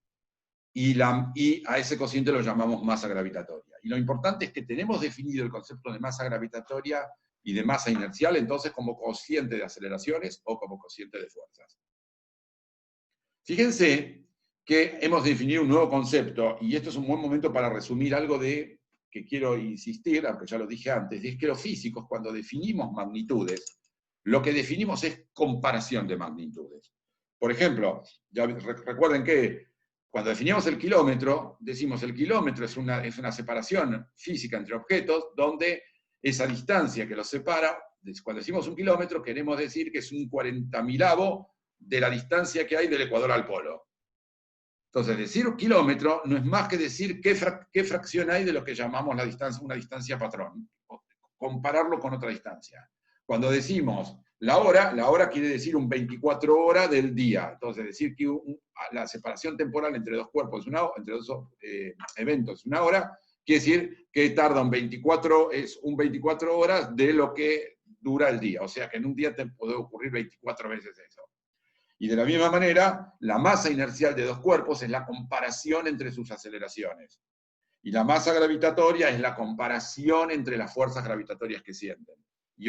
y a ese cociente lo llamamos masa gravitatoria. Y lo importante es que tenemos definido el concepto de masa gravitatoria y de masa inercial, entonces, como cociente de aceleraciones o como cociente de fuerzas. Fíjense que hemos definido un nuevo concepto, y esto es un buen momento para resumir algo que quiero insistir, aunque ya lo dije antes, y es que los físicos, cuando definimos magnitudes, lo que definimos es comparación de magnitudes. Por ejemplo, ya recuerden que cuando definimos el kilómetro, decimos el kilómetro es una separación física entre objetos, donde esa distancia que los separa, cuando decimos un kilómetro, queremos decir que es un 40.000avo de la distancia que hay del ecuador al polo. Entonces, decir un kilómetro no es más que decir qué fracción hay de lo que llamamos una distancia patrón, compararlo con otra distancia. Cuando decimos La hora quiere decir un 24 horas del día. Entonces, decir que la separación temporal entre dos cuerpos, entre dos eventos es una hora, quiere decir que tarda es un 24 horas de lo que dura el día. O sea que en un día te puede ocurrir 24 veces eso. Y de la misma manera, la masa inercial de dos cuerpos es la comparación entre sus aceleraciones. Y la masa gravitatoria es la comparación entre las fuerzas gravitatorias que sienten. Y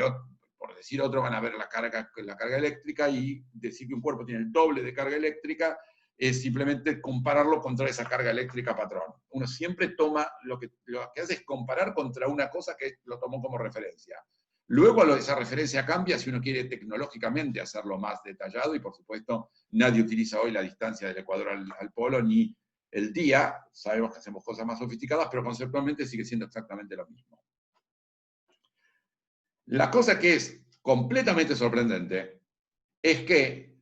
por decir otro, van a ver la carga eléctrica y decir que un cuerpo tiene el doble de carga eléctrica es simplemente compararlo contra esa carga eléctrica patrón. Uno siempre toma, lo que hace es comparar contra una cosa que lo tomó como referencia. Luego esa referencia cambia si uno quiere tecnológicamente hacerlo más detallado, y por supuesto nadie utiliza hoy la distancia del ecuador al polo, ni el día. Sabemos que hacemos cosas más sofisticadas, pero conceptualmente sigue siendo exactamente lo mismo. La cosa que es completamente sorprendente es que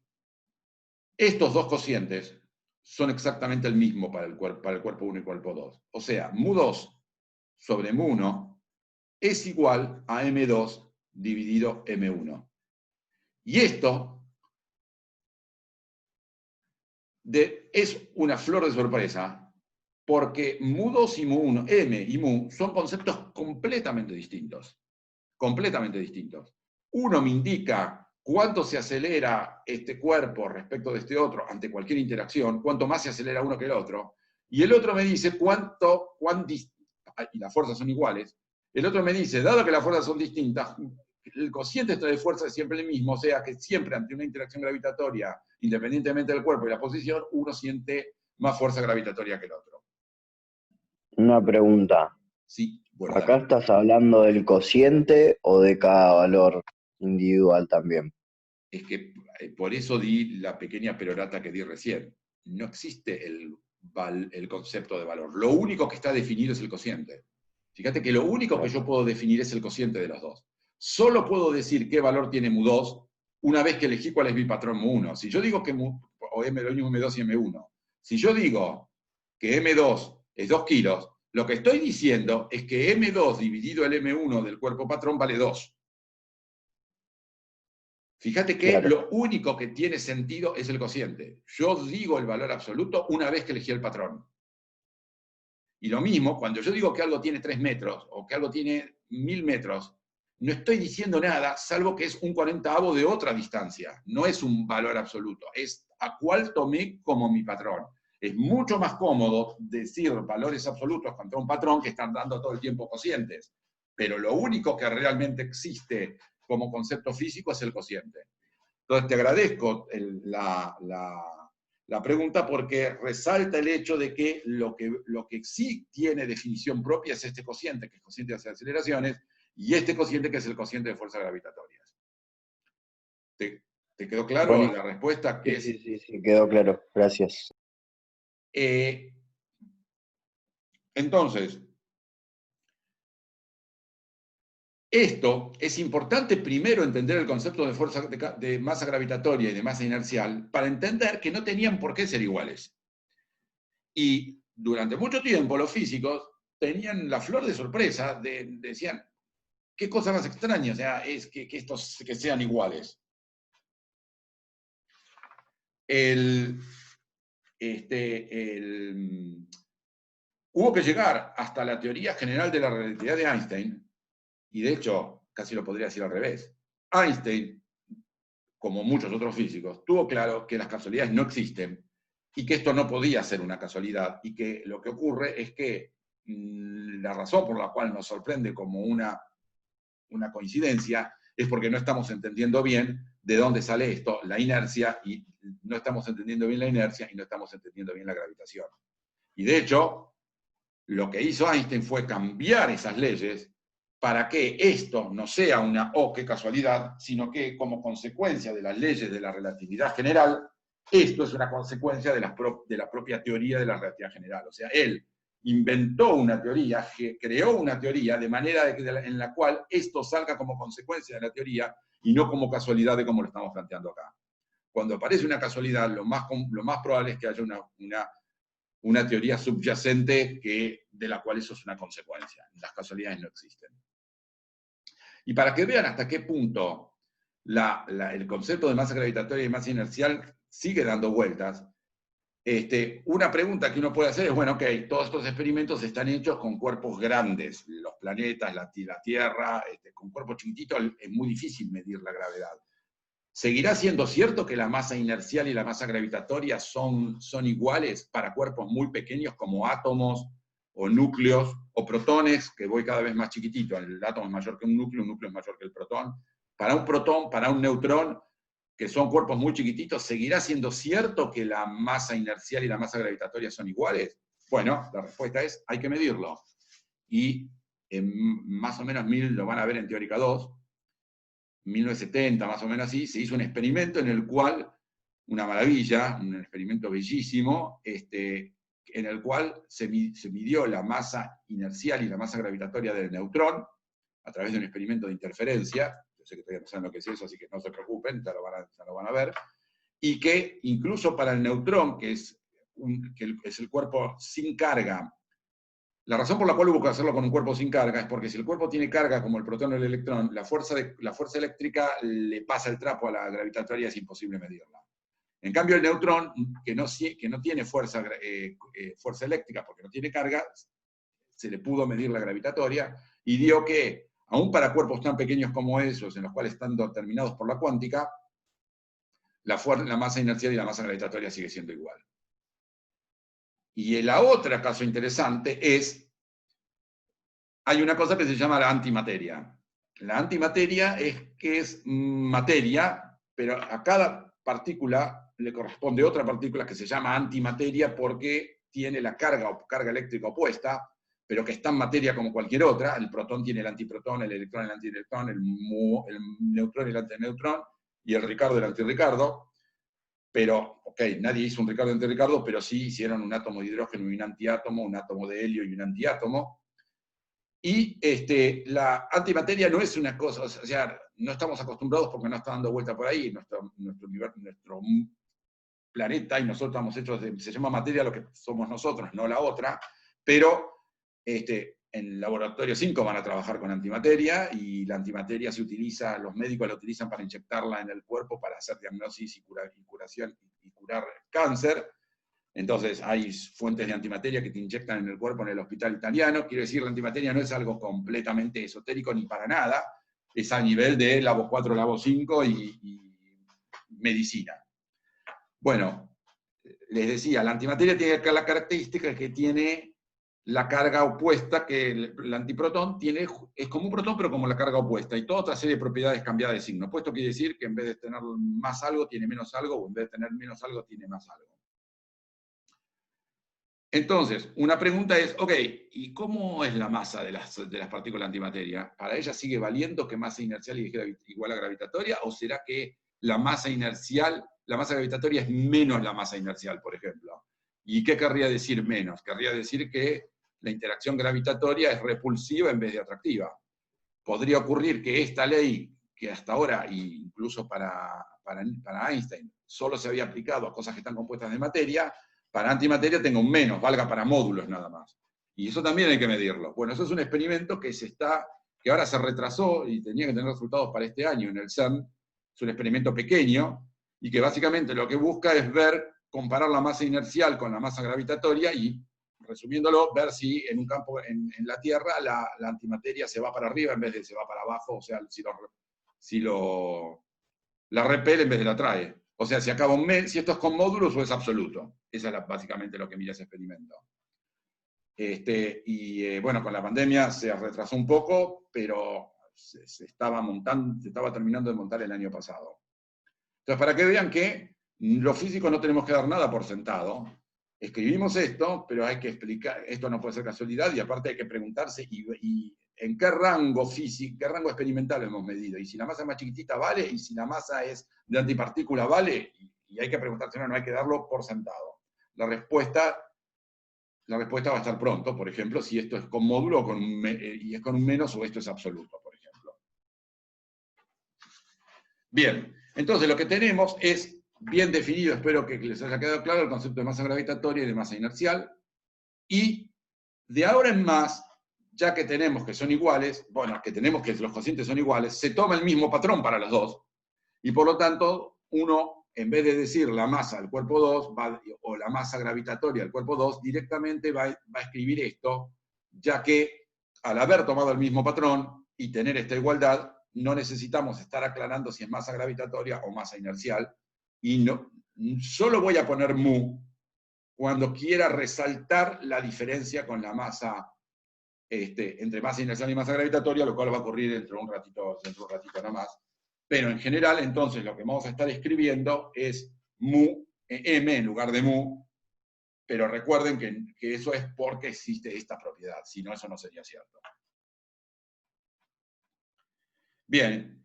estos dos cocientes son exactamente el mismo para el cuerpo 1 y cuerpo 2. O sea, mu2 sobre mu1 es igual a m2 dividido m1. Y esto es una flor de sorpresa, porque mu2 y mu1, m y mu, son conceptos completamente distintos. Completamente distintos. Uno me indica cuánto se acelera este cuerpo respecto de este otro ante cualquier interacción, cuánto más se acelera uno que el otro, y el otro me dice y las fuerzas son iguales, el otro me dice, dado que las fuerzas son distintas, el cociente de fuerza es siempre el mismo, o sea que siempre ante una interacción gravitatoria, independientemente del cuerpo y la posición, uno siente más fuerza gravitatoria que el otro. Una pregunta. Sí, bueno, ¿Acá estás hablando del cociente o de cada valor individual también? Es que por eso di la pequeña perorata que di recién. No existe el concepto de valor. Lo único que está definido es el cociente. Fíjate que lo único que yo puedo definir es el cociente de los dos. Solo puedo decir qué valor tiene mu2 una vez que elegí cuál es mi patrón mu1. Si yo digo que o M2 y M1, si yo digo que M2 es 2 kilos, lo que estoy diciendo es que M2 dividido el M1 del cuerpo patrón vale 2. Fíjate que Claro. lo único que tiene sentido es el cociente. Yo digo el valor absoluto una vez que elegí el patrón. Y lo mismo, cuando yo digo que algo tiene 3 metros o que algo tiene 1000 metros, no estoy diciendo nada, salvo que es un 40avo de otra distancia. No es un valor absoluto, es a cuál tomé como mi patrón. Es mucho más cómodo decir valores absolutos contra un patrón que están dando todo el tiempo cocientes. Pero lo único que realmente existe como concepto físico es el cociente. Entonces te agradezco la pregunta, porque resalta el hecho de que lo que sí tiene definición propia es este cociente, que es el cociente de aceleraciones, y este cociente que es el cociente de fuerzas gravitatorias. ¿Te quedó claro Bueno, la respuesta? Que sí, quedó claro. Gracias. Entonces, esto es importante primero entender el concepto de fuerza de masa gravitatoria y de masa inercial para entender que no tenían por qué ser iguales. Y durante mucho tiempo los físicos tenían la flor de sorpresa, decían, qué cosa más extraña, o sea, es que estos que sean iguales. Hubo que llegar hasta la teoría general de la relatividad de Einstein, y de hecho, casi lo podría decir al revés. Einstein, como muchos otros físicos, tuvo claro que las casualidades no existen y que esto no podía ser una casualidad, y que lo que ocurre es que la razón por la cual nos sorprende como una coincidencia es porque no estamos entendiendo bien de dónde sale esto, la inercia, y no estamos entendiendo bien la inercia y no estamos entendiendo bien la gravitación. Y de hecho, lo que hizo Einstein fue cambiar esas leyes para que esto no sea una qué casualidad, sino que como consecuencia de las leyes de la relatividad general, esto es una consecuencia de la propia teoría de la relatividad general. O sea, él inventó una teoría, creó una teoría de manera en la cual esto salga como consecuencia de la teoría y no como casualidad de como lo estamos planteando acá. Cuando aparece una casualidad, lo más probable es que haya una teoría subyacente de la cual eso es una consecuencia. Las casualidades no existen. Y para que vean hasta qué punto el concepto de masa gravitatoria y masa inercial sigue dando vueltas. Una pregunta que uno puede hacer es, bueno, ok, todos estos experimentos están hechos con cuerpos grandes, los planetas, la Tierra, con cuerpos chiquititos es muy difícil medir la gravedad. ¿Seguirá siendo cierto que la masa inercial y la masa gravitatoria son iguales para cuerpos muy pequeños como átomos o núcleos o protones, que voy cada vez más chiquitito? El átomo es mayor que un núcleo es mayor que el protón. Para un protón, para un neutrón, que son cuerpos muy chiquititos, ¿seguirá siendo cierto que la masa inercial y la masa gravitatoria son iguales? Bueno, la respuesta es, hay que medirlo. Y más o menos lo van a ver en Teórica 2, 1970, más o menos así, se hizo un experimento en el cual, una maravilla, un experimento bellísimo, en el cual se midió la masa inercial y la masa gravitatoria del neutrón a través de un experimento de interferencia. Yo sé que todavía no saben lo que es eso, así que no se preocupen, ya lo van a ver. Y que incluso para el neutrón, que es el cuerpo sin carga, la razón por la cual hubo que hacerlo con un cuerpo sin carga es porque si el cuerpo tiene carga como el protón o el electrón, la fuerza eléctrica le pasa el trapo a la gravitatoria, es imposible medirla. En cambio, el neutrón, que no tiene fuerza eléctrica porque no tiene carga, se le pudo medir la gravitatoria y dio que, aún para cuerpos tan pequeños como esos, en los cuales están determinados por la cuántica, la masa inercial y la masa gravitatoria sigue siendo igual. Y la otra caso interesante es, hay una cosa que se llama la antimateria. La antimateria es materia, pero a cada partícula le corresponde otra partícula que se llama antimateria porque tiene la carga eléctrica opuesta, pero que está en materia como cualquier otra. El protón tiene el antiprotón, el electrón el antielectrón, el neutrón el antineutrón, y el Ricardo el antirricardo. Pero, ok, nadie hizo un Ricardo y antirricardo, pero sí hicieron un átomo de hidrógeno y un antiátomo, un átomo de helio y un antiátomo. Y la antimateria no es una cosa, o sea, no estamos acostumbrados porque no está dando vuelta por ahí, nuestro planeta, y nosotros estamos hechos se llama materia lo que somos nosotros, no la otra, pero en el laboratorio 5 van a trabajar con antimateria, y la antimateria se utiliza, los médicos la utilizan para inyectarla en el cuerpo para hacer diagnosis y curar cáncer. Entonces hay fuentes de antimateria que te inyectan en el cuerpo en el hospital italiano. Quiero decir, la antimateria no es algo completamente esotérico ni para nada, es a nivel de Labo 4, Labo 5 y medicina. Bueno, les decía, la antimateria tiene la característica que tiene la carga opuesta, que el antiprotón es como un protón, pero como la carga opuesta, y toda otra serie de propiedades cambiadas de signo. Opuesto quiere decir que en vez de tener más algo, tiene menos algo, o en vez de tener menos algo, tiene más algo. Entonces, una pregunta es, ok, ¿y cómo es la masa de las partículas de antimateria? ¿Para ellas sigue valiendo que masa inercial es igual a gravitatoria, o será que la masa gravitatoria es menos la masa inercial, por ejemplo? ¿Y qué querría decir menos? Querría decir que la interacción gravitatoria es repulsiva en vez de atractiva. Podría ocurrir que esta ley, que hasta ahora, incluso para Einstein, solo se había aplicado a cosas que están compuestas de materia, para antimateria tenga un menos, valga para módulos nada más. Y eso también hay que medirlo. Bueno, eso es un experimento que ahora se retrasó y tenía que tener resultados para este año en el CERN. Es un experimento pequeño y que básicamente lo que busca es comparar la masa inercial con la masa gravitatoria y, resumiéndolo, ver si en un campo en la Tierra la antimateria se va para arriba en vez de se va para abajo, o sea, si la repele en vez de la atrae. O sea, si esto es con módulos o es absoluto. Esa es básicamente lo que mira ese experimento. Bueno, con la pandemia se retrasó un poco, pero se estaba terminando de montar el año pasado. Entonces, para que vean que los físicos no tenemos que dar nada por sentado. Escribimos esto, pero hay que explicar, esto no puede ser casualidad, y aparte hay que preguntarse y en qué rango físico, qué rango experimental hemos medido, y si la masa es más chiquitita vale, y si la masa es de antipartícula vale, y hay que preguntarse, no hay que darlo por sentado. La respuesta va a estar pronto, por ejemplo, si esto es con módulo y es con un menos, o esto es absoluto, por ejemplo. Bien, entonces lo que tenemos es bien definido, espero que les haya quedado claro el concepto de masa gravitatoria y de masa inercial, y de ahora en más, ya que tenemos que son iguales, bueno, que tenemos que los cocientes son iguales, se toma el mismo patrón para los dos, Y por lo tanto, uno, en vez de decir la masa del cuerpo 2, o la masa gravitatoria del cuerpo 2, directamente va a escribir esto, ya que al haber tomado el mismo patrón y tener esta igualdad, no necesitamos estar aclarando si es masa gravitatoria o masa inercial, y no, solo voy a poner mu cuando quiera resaltar la diferencia con la masa, entre masa inercial y masa gravitatoria, lo cual va a ocurrir dentro de un ratito nada más. Pero en general, entonces, lo que vamos a estar escribiendo es mu, m en lugar de mu, pero recuerden que eso es porque existe esta propiedad, si no, eso no sería cierto. Bien,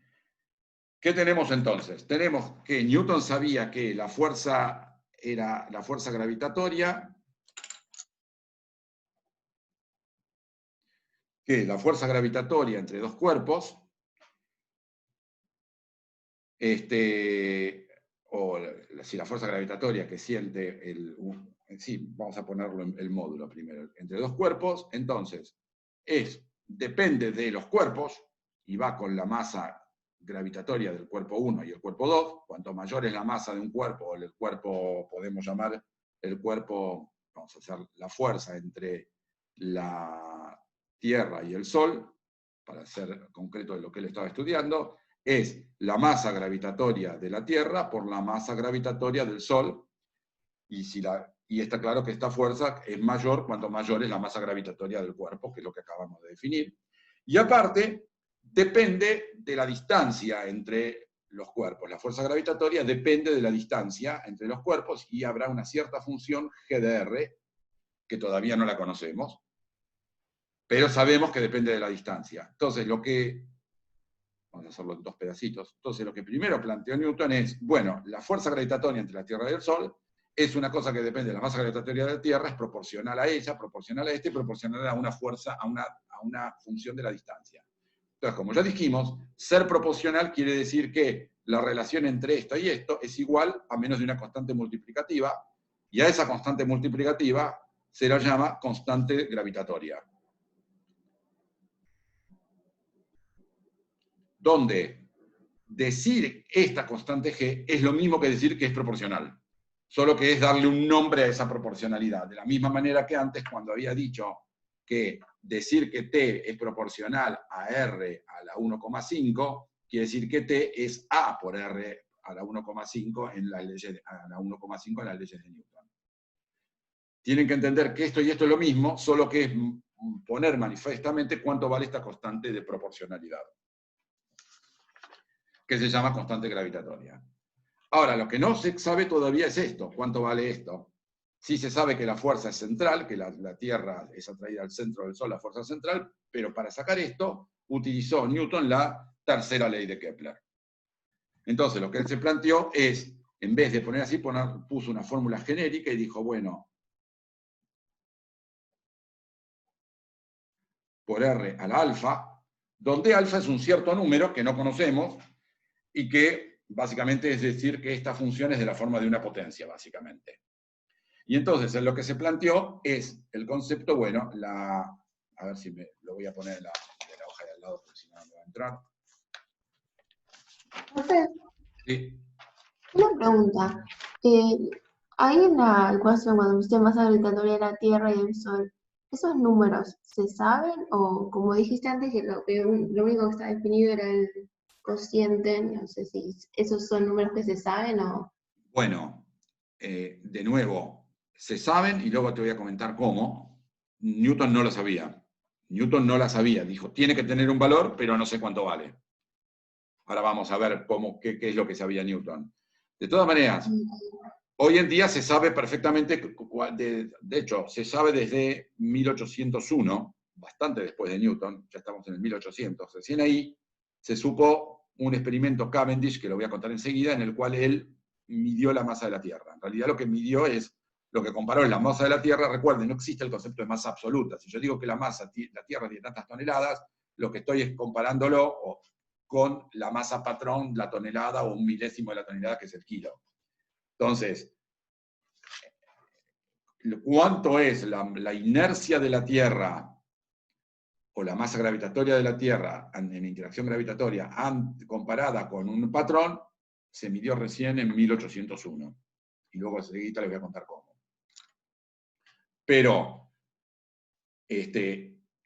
¿qué tenemos entonces? Tenemos que Newton sabía que la fuerza era la fuerza gravitatoria, entre dos cuerpos, o si la fuerza gravitatoria que siente sí, vamos a ponerlo en el módulo primero, entre dos cuerpos, entonces, depende de los cuerpos, y va con la masa gravitatoria del cuerpo 1 y el cuerpo 2, cuanto mayor es la masa de un cuerpo, el cuerpo, podemos llamar el cuerpo, vamos a hacer la fuerza entre la Tierra y el Sol, para ser concreto de lo que él estaba estudiando, es la masa gravitatoria de la Tierra por la masa gravitatoria del Sol, y está claro que esta fuerza es mayor cuanto mayor es la masa gravitatoria del cuerpo, que es lo que acabamos de definir. Y aparte, depende de la distancia entre los cuerpos. La fuerza gravitatoria depende de la distancia entre los cuerpos, y habrá una cierta función G de R, que todavía no la conocemos, pero sabemos que depende de la distancia. Entonces, vamos a hacerlo en dos pedacitos. Entonces, lo que primero planteó Newton es, bueno, la fuerza gravitatoria entre la Tierra y el Sol es una cosa que depende de la masa gravitatoria de la Tierra, es proporcional a ella, proporcional a y proporcional a una fuerza, a una función de la distancia. Entonces, como ya dijimos, ser proporcional quiere decir que la relación entre esto y esto es igual a menos de una constante multiplicativa, y a esa constante multiplicativa se la llama constante gravitatoria. Donde decir esta constante G es lo mismo que decir que es proporcional, solo que es darle un nombre a esa proporcionalidad. De la misma manera que antes, cuando había dicho que decir que T es proporcional a R a la 1,5, quiere decir que T es A por R a la 1,5 en las leyes de Newton. Tienen que entender que esto y esto es lo mismo, solo que es poner manifiestamente cuánto vale esta constante de proporcionalidad, que se llama constante gravitatoria. Ahora, lo que no se sabe todavía es esto, cuánto vale esto. Sí se sabe que la fuerza es central, que la Tierra es atraída al centro del Sol, la fuerza central, pero para sacar esto utilizó Newton la tercera ley de Kepler. Entonces, lo que él se planteó es, en vez de poner así, puso una fórmula genérica y dijo, bueno, por R a la alfa, donde alfa es un cierto número que no conocemos, y que básicamente es decir que esta función es de la forma de una potencia, básicamente. Y entonces, en lo que se planteó es el concepto, bueno, a ver si lo voy a poner en la hoja de al lado, porque si no, no me va a entrar. Profe, Sí. una pregunta. Hay en la ecuación cuando usted masa gravitatoria de la Tierra y el Sol, ¿esos números se saben? O como dijiste antes, que lo único que está definido era el cociente, no sé si esos son números que se saben o... Bueno, de nuevo, se saben, y luego te voy a comentar cómo. Newton no lo sabía. Newton no la sabía. Dijo, tiene que tener un valor, pero no sé cuánto vale. Ahora vamos a ver qué es lo que sabía Newton. De todas maneras, hoy en día se sabe perfectamente, de hecho, se sabe desde 1801, bastante después de Newton, ya estamos en el 1800, recién ahí se supo un experimento Cavendish, que lo voy a contar enseguida, en el cual él midió la masa de la Tierra. En realidad lo que midió lo que comparó es la masa de la Tierra. Recuerden, no existe el concepto de masa absoluta. Si yo digo que la Tierra tiene tantas toneladas, lo que estoy es comparándolo con la masa patrón, la tonelada, o un milésimo de la tonelada, que es el kilo. Entonces, ¿cuánto es la inercia de la Tierra o la masa gravitatoria de la Tierra en interacción gravitatoria comparada con un patrón? se midió recién en 1801. Y luego enseguida les voy a contar cómo. Pero,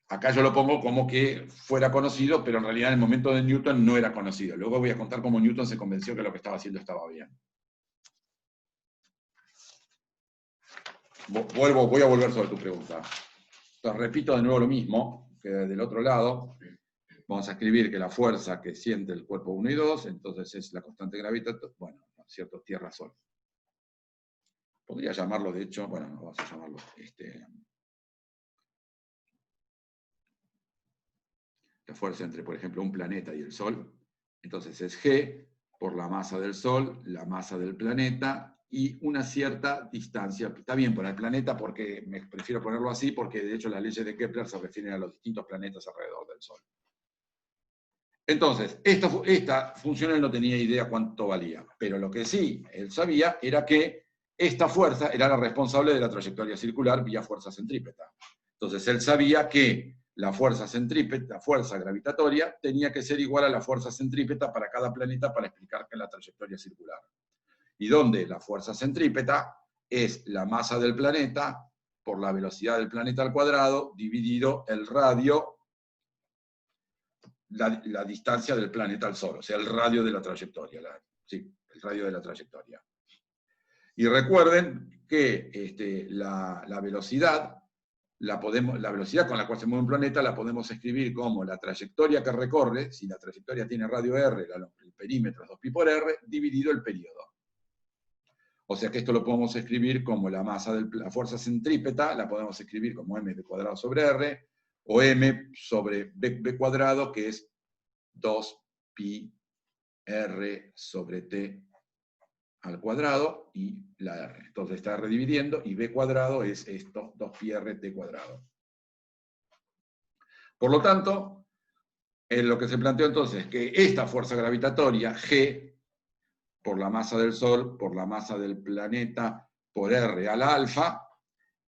acá yo lo pongo como que fuera conocido, pero en realidad en el momento de Newton no era conocido. Luego voy a contar cómo Newton se convenció que lo que estaba haciendo estaba bien. Voy a volver sobre tu pregunta. Entonces, repito de nuevo lo mismo, que del otro lado, vamos a escribir que la fuerza que siente el cuerpo 1 y 2, entonces es la constante gravitatoria, bueno, cierto, tierra-sol. Podría llamarlo, de hecho, bueno, no vamos a llamarlo, la fuerza entre, por ejemplo, un planeta y el Sol, entonces es G por la masa del Sol, la masa del planeta, y una cierta distancia. Está bien para el planeta porque me prefiero ponerlo así, porque de hecho las leyes de Kepler se refieren a los distintos planetas alrededor del Sol. Entonces, esta función él no tenía idea cuánto valía, pero lo que sí él sabía era que esta fuerza era la responsable de la trayectoria circular vía fuerza centrípeta. Entonces él sabía que la fuerza centrípeta, la fuerza gravitatoria, tenía que ser igual a la fuerza centrípeta para cada planeta para explicar que la trayectoria circular. Y donde la fuerza centrípeta es la masa del planeta por la velocidad del planeta al cuadrado dividido el radio, la distancia del planeta al Sol, o sea, el radio de la trayectoria. El radio de la trayectoria. Y recuerden que la velocidad la velocidad con la cual se mueve un planeta la podemos escribir como la trayectoria que recorre, si la trayectoria tiene radio r, el perímetro es 2pi por r, dividido el periodo. O sea que esto lo podemos escribir como la masa de la fuerza centrípeta, la podemos escribir como mv cuadrado sobre r, o m sobre b cuadrado, que es 2pi r sobre t al cuadrado, y la r. Entonces está r dividiendo, y b cuadrado es esto, 2pi r t cuadrado. Por lo tanto, lo que se planteó entonces es que esta fuerza gravitatoria, G, por la masa del Sol, por la masa del planeta, por r a la alfa,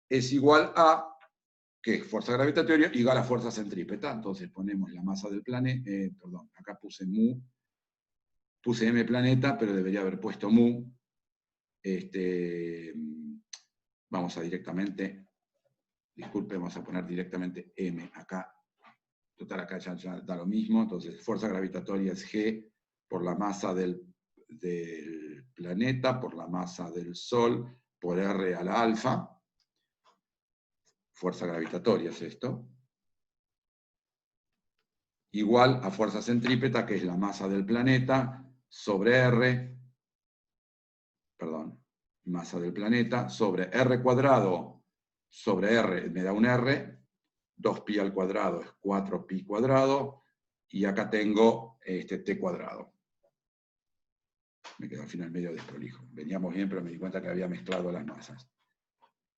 es igual a, que es fuerza gravitatoria, igual a fuerza centrípeta. Entonces ponemos la masa del planeta, perdón, acá puse mu, puse m planeta, pero debería haber puesto mu. Vamos a directamente, disculpe, vamos a poner directamente m acá. Total, acá ya da lo mismo. Entonces, fuerza gravitatoria es G por la masa del planeta, por la masa del Sol, por r a la alfa. Fuerza gravitatoria es esto. Igual a fuerza centrípeta, que es la masa del planeta, sobre r, perdón, masa del planeta, sobre r cuadrado, sobre r, me da un r, 2pi al cuadrado es 4pi cuadrado, y acá tengo t cuadrado. Me quedó al final medio desprolijo. Veníamos bien, pero me di cuenta que había mezclado las masas.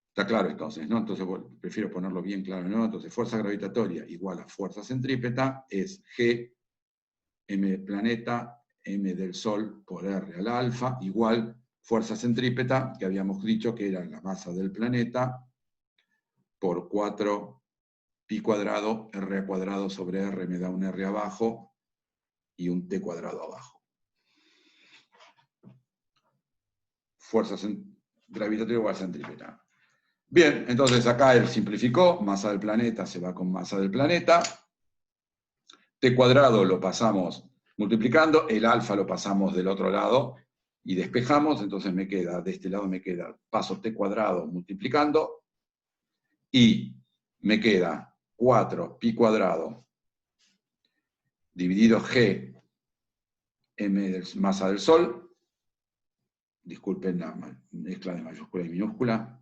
Está claro entonces, ¿no? Entonces prefiero ponerlo bien claro, ¿no? Entonces fuerza gravitatoria igual a fuerza centrípeta es G, m planeta, m del Sol por r a la alfa, igual fuerza centrípeta, que habíamos dicho que era la masa del planeta, por 4pi cuadrado, r cuadrado sobre r me da un r abajo, y un t cuadrado abajo. Fuerza gravitatoria igual a centrípeta. Bien, entonces acá él simplificó, masa del planeta se va con masa del planeta, t cuadrado lo pasamos multiplicando, el alfa lo pasamos del otro lado y despejamos, entonces me queda, de este lado me queda, paso t cuadrado multiplicando, y me queda 4pi cuadrado dividido G, m de masa del Sol, disculpen la mezcla de mayúscula y minúscula,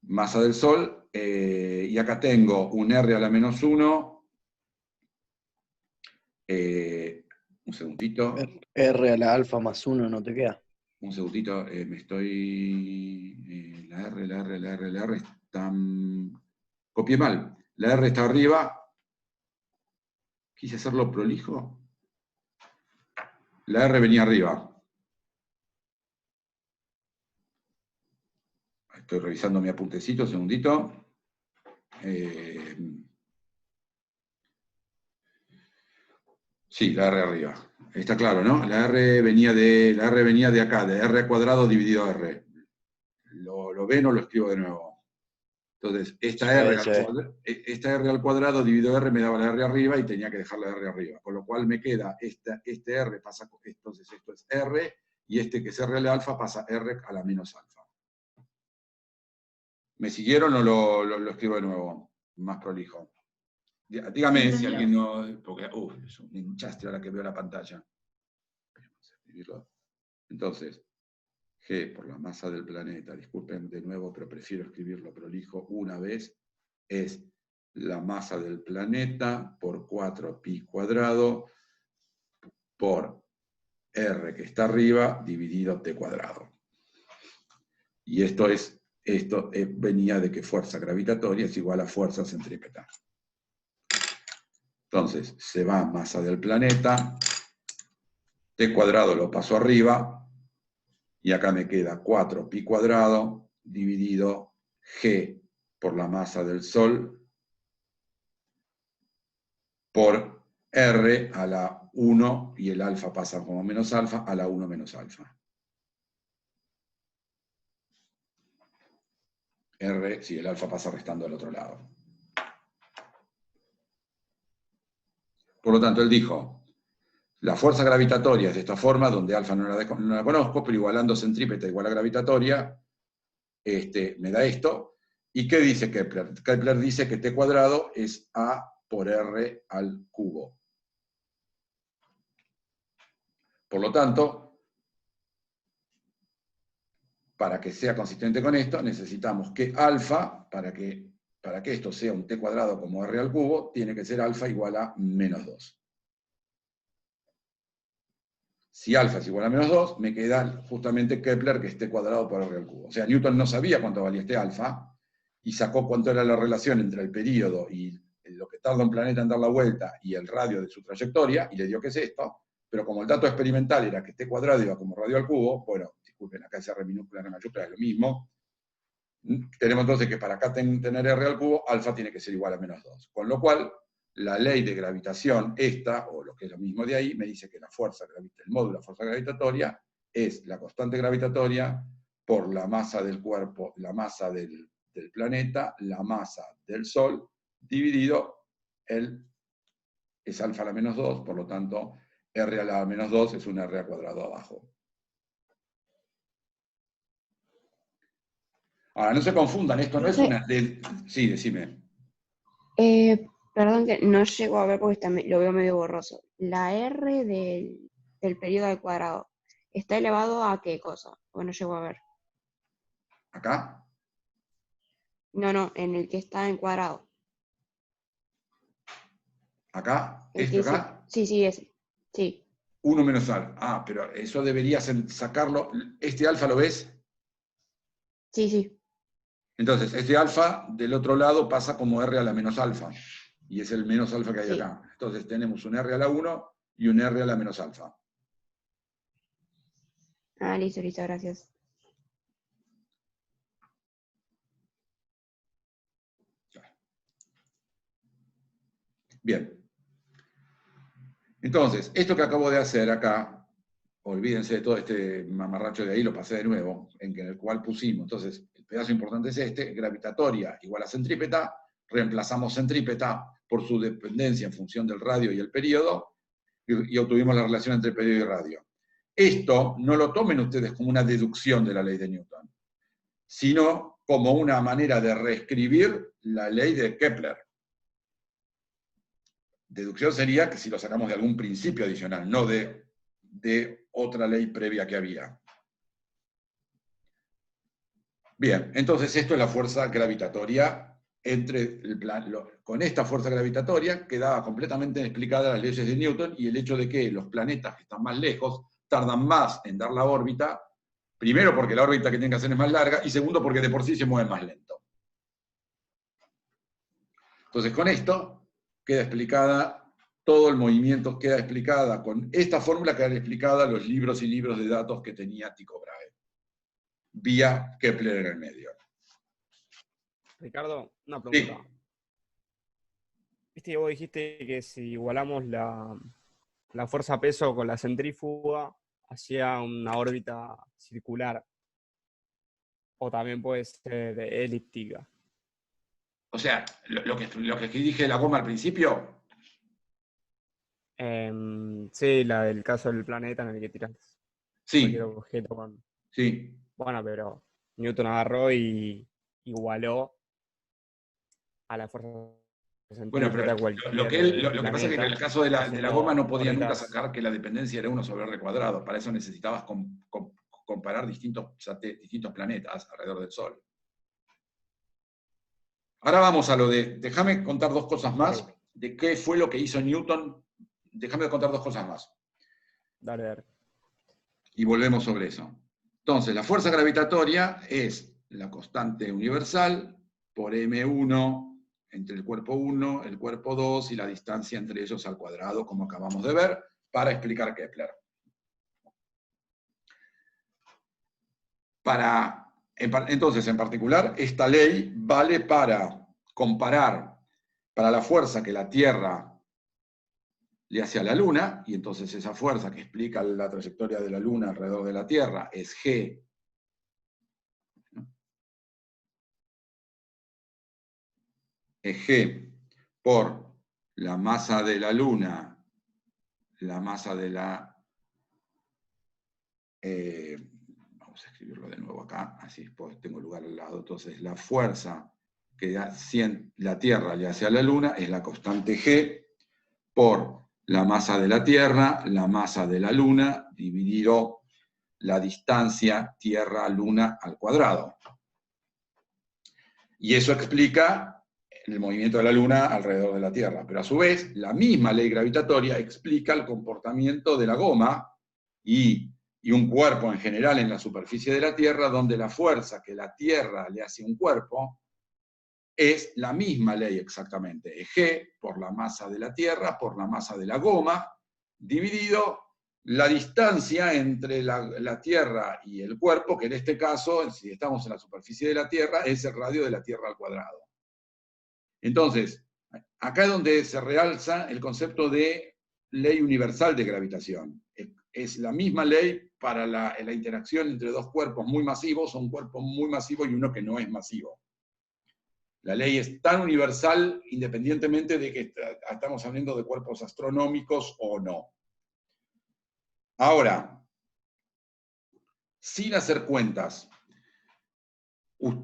masa del Sol, y acá tengo un r a la menos 1, un segundito. R a la alfa más 1 no te queda. Un segundito, me estoy... la R están... Copié mal. La R está arriba. Quise hacerlo prolijo. La R venía arriba. Estoy revisando mi apuntecito, un segundito. Sí, la R arriba. está claro, ¿no? La R venía de acá, de R al cuadrado dividido R. ¿Lo ven o lo escribo de nuevo? Entonces, esta R al cuadrado dividido R me daba la R arriba y tenía que dejar la R arriba. Con lo cual me queda este R pasa, entonces esto es R, y este que es R a la alfa pasa R a la menos alfa. ¿Me siguieron o lo escribo de nuevo? Más prolijo. Dígame si alguien no... Porque, es un hinchaste ahora que veo la pantalla. Entonces, G por la masa del planeta, disculpen de nuevo, pero prefiero escribirlo prolijo una vez, es la masa del planeta por 4pi cuadrado por R que está arriba dividido t cuadrado. Y esto venía de que fuerza gravitatoria es igual a fuerza centrípeta. Entonces, se va masa del planeta, t cuadrado lo paso arriba, y acá me queda 4pi cuadrado dividido G por la masa del Sol por R a la 1, y el alfa pasa como menos alfa, a la 1 menos alfa. R, si el alfa pasa restando al otro lado. Por lo tanto, él dijo, la fuerza gravitatoria es de esta forma, donde alfa no la conozco, pero igualando centrípeta igual a gravitatoria, me da esto. ¿Y qué dice Kepler? Kepler dice que t cuadrado es A por R al cubo. Por lo tanto, para que sea consistente con esto, necesitamos que alfa, para que esto sea un t cuadrado como R al cubo, tiene que ser alfa igual a menos 2. Si alfa es igual a menos 2, me queda justamente Kepler, que es t cuadrado por R al cubo. O sea, Newton no sabía cuánto valía este alfa, y sacó cuánto era la relación entre el período y lo que tarda un planeta en dar la vuelta y el radio de su trayectoria, y le dio que es esto, pero como el dato experimental era que t cuadrado iba como radio al cubo, bueno, disculpen, acá es R minúscula, R mayúscula, es lo mismo. Tenemos entonces que para acá tener R al cubo, alfa tiene que ser igual a menos 2. Con lo cual, la ley de gravitación, o lo que es lo mismo de ahí, me dice que la fuerza, el módulo de fuerza gravitatoria, es la constante gravitatoria por la masa del cuerpo, la masa del planeta, la masa del Sol, dividido, es alfa a la menos 2, por lo tanto, R a la menos 2 es un R al cuadrado abajo. Ahora, no se confundan, esto no es una... Sí, decime. Perdón que no llego a ver porque lo veo medio borroso. La R del periodo al cuadrado, ¿está elevado a qué cosa? O no llego a ver. ¿Acá? No, en el que está en cuadrado. ¿Acá? El ¿Esto que dice, acá? sí, ese. Sí. 1 menos alfa. Ah, pero eso deberías sacarlo. ¿Este alfa lo ves? Sí. Entonces, este alfa del otro lado pasa como R a la menos alfa. Y es el menos alfa que hay Sí. acá. Entonces tenemos un R a la 1 y un R a la menos alfa. Ah, listo, gracias. Bien. Entonces, esto que acabo de hacer acá, olvídense de todo este mamarracho de ahí, lo pasé de nuevo, en el cual pusimos, entonces, el pedazo importante es gravitatoria igual a centrípeta, reemplazamos centrípeta por su dependencia en función del radio y el periodo, y obtuvimos la relación entre periodo y radio. Esto no lo tomen ustedes como una deducción de la ley de Newton, sino como una manera de reescribir la ley de Kepler. Deducción sería que si lo sacamos de algún principio adicional, no de otra ley previa que había. Bien, entonces esto es la fuerza gravitatoria con esta fuerza gravitatoria quedaba completamente explicada las leyes de Newton y el hecho de que los planetas que están más lejos tardan más en dar la órbita, primero porque la órbita que tienen que hacer es más larga y segundo porque de por sí se mueven más lento. Entonces con esto queda explicada todo el movimiento, queda explicada con esta fórmula, quedan explicadas los libros y libros de datos que tenía Tycho Brahe, vía Kepler en el medio. Ricardo, una pregunta. Sí. Viste que vos dijiste que si igualamos la la fuerza peso con la centrífuga hacía una órbita circular. O también puede ser elíptica. O sea, lo que dije de la goma al principio, Sí, la del caso del planeta en el que tiras sí, cualquier objeto con... sí. Bueno, pero Newton agarró y igualó a la fuerza Bueno, pero centrípeta lo que, cualquier lo que pasa es que en el planeta caso de la goma haciendo no podía nunca órbitas. sacar que la dependencia era 1 sobre r cuadrado. Para eso necesitabas comparar distintos planetas alrededor del Sol. Ahora vamos a lo de, déjame contar 2 cosas más Ok. de qué fue lo que hizo Newton. Déjame contar 2 cosas más. Dale, dale. Y volvemos sobre eso. Entonces, la fuerza gravitatoria es la constante universal por m1 entre el cuerpo 1, el cuerpo 2 y la distancia entre ellos al cuadrado, como acabamos de ver, para explicar Kepler. Entonces, en particular, esta ley vale para comparar para la fuerza que la Tierra le hace a la Luna, y entonces esa fuerza que explica la trayectoria de la Luna alrededor de la Tierra es G por la masa de la Luna, la masa de la... vamos a escribirlo de nuevo acá, así después tengo lugar al lado. Entonces, la fuerza que la Tierra le hace a la Luna es la constante G por la masa de la Tierra, la masa de la Luna, dividido la distancia Tierra-Luna al cuadrado. Y eso explica el movimiento de la Luna alrededor de la Tierra. Pero a su vez, la misma ley gravitatoria explica el comportamiento de la goma y un cuerpo en general en la superficie de la Tierra, donde la fuerza que la Tierra le hace a un cuerpo es la misma ley exactamente. Es G por la masa de la Tierra, por la masa de la goma, dividido la distancia entre la Tierra y el cuerpo, que en este caso, si estamos en la superficie de la Tierra, es el radio de la Tierra al cuadrado. Entonces, acá es donde se realza el concepto de ley universal de gravitación. Es la misma ley para la interacción entre 2 cuerpos muy masivos, o un cuerpo muy masivo y uno que no es masivo. La ley es tan universal independientemente de que estamos hablando de cuerpos astronómicos o no. Ahora, sin hacer cuentas,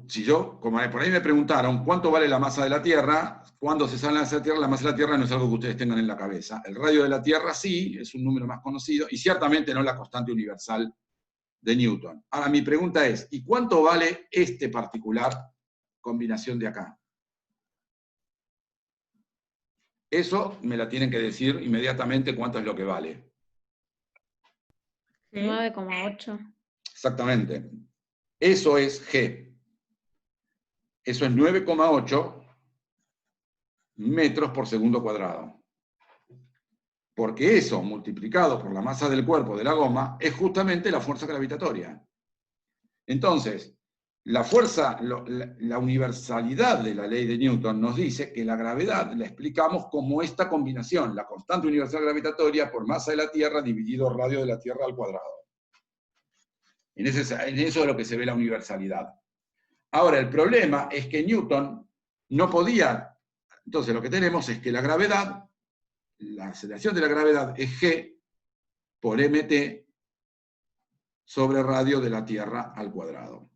si yo, como por ahí me preguntaron, ¿cuánto vale la masa de la Tierra? Cuando se sale la masa de la Tierra, la masa de la Tierra no es algo que ustedes tengan en la cabeza. El radio de la Tierra sí, es un número más conocido, y ciertamente no la constante universal de Newton. Ahora, mi pregunta es, ¿y cuánto vale este particular combinación de acá? Eso me la tienen que decir inmediatamente cuánto es lo que vale. 9,8. Exactamente. Eso es G. Eso es 9,8 metros por segundo cuadrado. Porque eso, multiplicado por la masa del cuerpo de la goma, es justamente la fuerza gravitatoria. Entonces, la fuerza, la universalidad de la ley de Newton nos dice que la gravedad la explicamos como esta combinación, la constante universal gravitatoria por masa de la Tierra dividido radio de la Tierra al cuadrado. En eso es lo que se ve la universalidad. Ahora, el problema es que Newton no podía. Entonces, lo que tenemos es que la gravedad, la aceleración de la gravedad es G por mt sobre radio de la Tierra al cuadrado.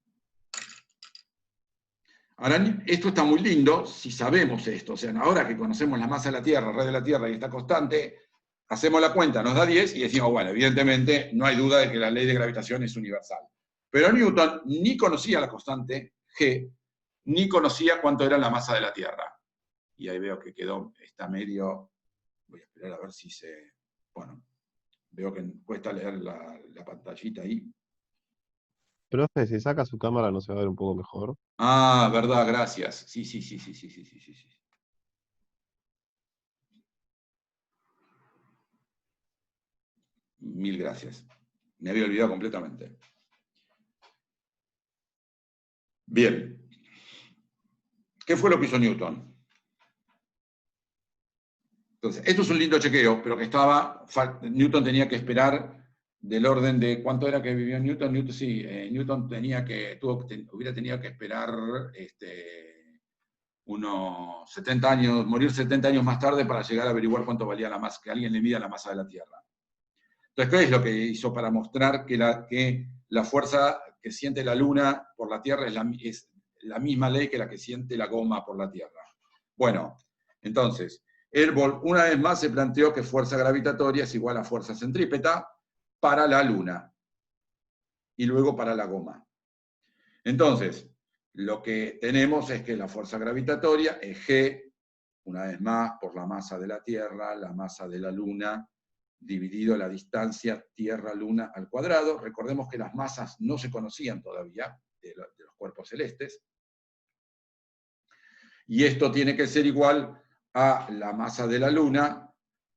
Ahora, esto está muy lindo si sabemos esto. O sea, ahora que conocemos la masa de la Tierra, radio de la Tierra y esta constante, hacemos la cuenta, nos da 10 y decimos, bueno, evidentemente no hay duda de que la ley de gravitación es universal. Pero Newton ni conocía la constante G, ni conocía cuánto era la masa de la Tierra. Y ahí veo que está medio... Voy a esperar a ver si se... Bueno, veo que cuesta leer la pantallita ahí. Profe, si saca su cámara no se va a ver un poco mejor. Ah, verdad, gracias. Sí. Mil gracias. Me había olvidado completamente. Bien. ¿Qué fue lo que hizo Newton? Entonces, esto es un lindo chequeo, pero que Newton tenía que esperar del orden de, ¿cuánto era que vivió Newton? Newton hubiera tenido que esperar unos 70 años, morir 70 años más tarde para llegar a averiguar cuánto valía la masa, que alguien le mida la masa de la Tierra. Entonces, ¿qué es lo que hizo para mostrar que la fuerza que siente la Luna por la Tierra es la misma ley que la que siente la goma por la Tierra? Bueno, entonces, Airborne una vez más se planteó que fuerza gravitatoria es igual a fuerza centrípeta para la Luna y luego para la goma. Entonces, lo que tenemos es que la fuerza gravitatoria es G, una vez más, por la masa de la Tierra, la masa de la Luna, dividido la distancia Tierra-Luna al cuadrado. Recordemos que las masas no se conocían todavía de los cuerpos celestes. Y esto tiene que ser igual a la masa de la Luna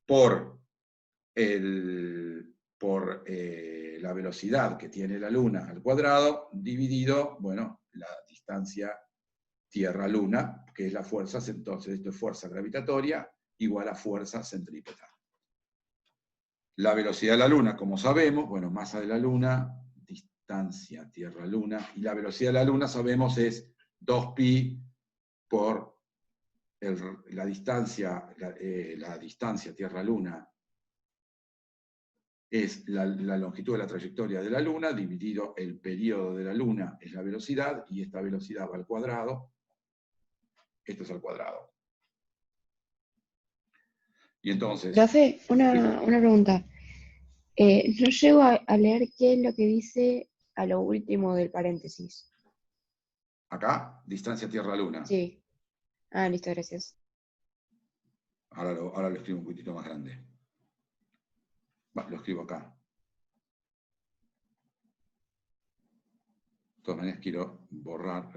por la velocidad que tiene la Luna al cuadrado, dividido, bueno, la distancia Tierra-Luna, que es la fuerza, entonces esto es fuerza gravitatoria igual a fuerza centrípeta. La velocidad de la Luna, como sabemos, bueno, masa de la Luna, distancia Tierra-Luna, y la velocidad de la Luna, sabemos, es 2pi por la distancia Tierra-Luna, es la longitud de la trayectoria de la Luna, dividido el periodo de la Luna, es la velocidad, y esta velocidad va al cuadrado, esto es al cuadrado. Y entonces... Profe, una pregunta. No llego a leer qué es lo que dice a lo último del paréntesis. Acá, distancia Tierra-Luna. Sí. Ah, listo, gracias. Ahora lo escribo un poquitito más grande. Lo escribo acá. De todas maneras quiero borrar...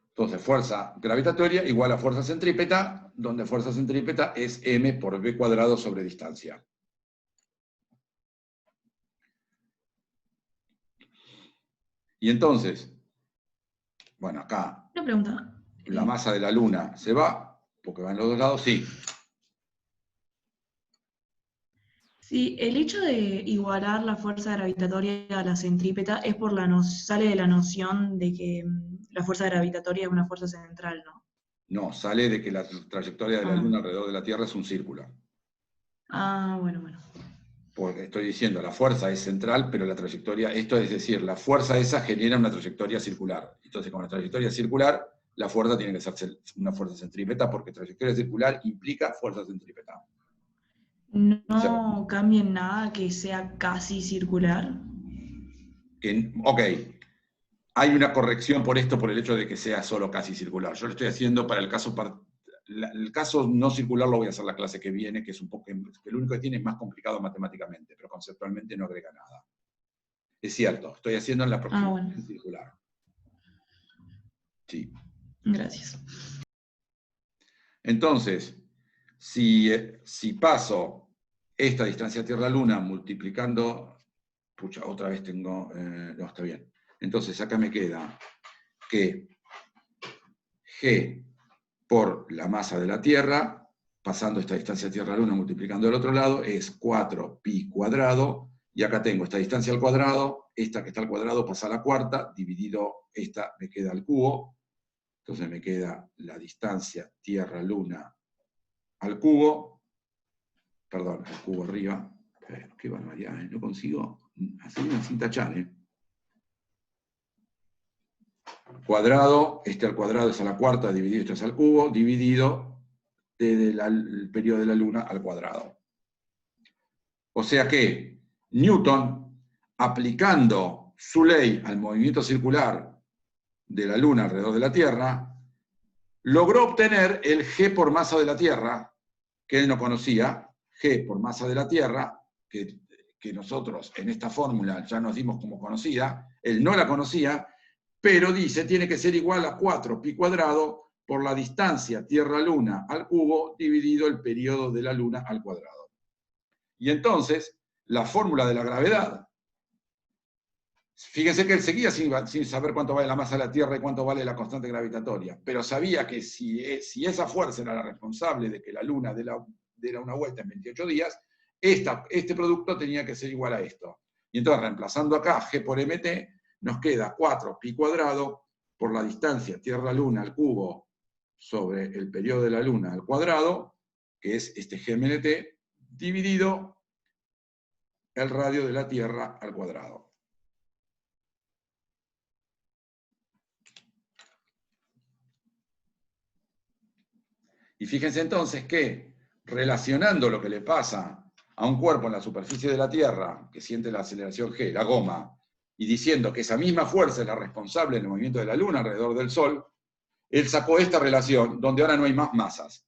Entonces, fuerza gravitatoria igual a fuerza centrípeta, donde fuerza centrípeta es m por v cuadrado sobre distancia. Y entonces, bueno, acá, Una pregunta. la masa de la Luna se va, porque va en los dos lados, sí. Sí, el hecho de igualar la fuerza gravitatoria a la centrípeta es sale de la noción de que la fuerza gravitatoria es una fuerza central, ¿no? No, sale de que la trayectoria de la Luna alrededor de la Tierra es un círculo. Ah, bueno. Porque estoy diciendo, la fuerza es central, pero la trayectoria, esto es decir, la fuerza esa genera una trayectoria circular. Entonces, con la trayectoria circular, la fuerza tiene que ser una fuerza centrípeta, porque trayectoria circular implica fuerza centrípeta. ¿No cambia en nada que sea casi circular? Ok, hay una corrección por esto, por el hecho de que sea solo casi circular. Yo lo estoy haciendo para el caso no circular, lo voy a hacer la clase que viene, que es un poco, que lo único que tiene es más complicado matemáticamente, pero conceptualmente no agrega nada. Es cierto, estoy haciendo en la aproximación circular. Sí. Gracias. Entonces, si paso esta distancia Tierra-Luna multiplicando, pucha, otra vez tengo, no, está bien. Entonces acá me queda que G por la masa de la Tierra, pasando esta distancia Tierra-Luna multiplicando del otro lado, es 4pi cuadrado, y acá tengo esta distancia al cuadrado, esta que está al cuadrado pasa a la cuarta, dividido esta me queda al cubo, entonces me queda la distancia Tierra-Luna al cubo, perdón, al cubo arriba, qué barbaridad, no consigo hacer una sin tachar, Cuadrado, este al cuadrado es a la cuarta, dividido esto es al cubo, dividido desde el periodo de la Luna al cuadrado. O sea que Newton, aplicando su ley al movimiento circular de la Luna alrededor de la Tierra, logró obtener el G por masa de la Tierra, que él no conocía, G por masa de la Tierra, que nosotros en esta fórmula ya nos dimos como conocida, él no la conocía, pero dice tiene que ser igual a 4pi cuadrado por la distancia Tierra-Luna al cubo dividido el periodo de la Luna al cuadrado. Y entonces, la fórmula de la gravedad, fíjense que él seguía sin saber cuánto vale la masa de la Tierra y cuánto vale la constante gravitatoria, pero sabía que si esa fuerza era la responsable de que la Luna diera una vuelta en 28 días, este producto tenía que ser igual a esto. Y entonces, reemplazando acá G por mt, nos queda 4pi cuadrado por la distancia Tierra-Luna al cubo sobre el periodo de la Luna al cuadrado, que es este GMT, dividido el radio de la Tierra al cuadrado. Y fíjense entonces que, relacionando lo que le pasa a un cuerpo en la superficie de la Tierra, que siente la aceleración G, la goma, y diciendo que esa misma fuerza es la responsable del movimiento de la Luna alrededor del Sol, él sacó esta relación donde ahora no hay más masas,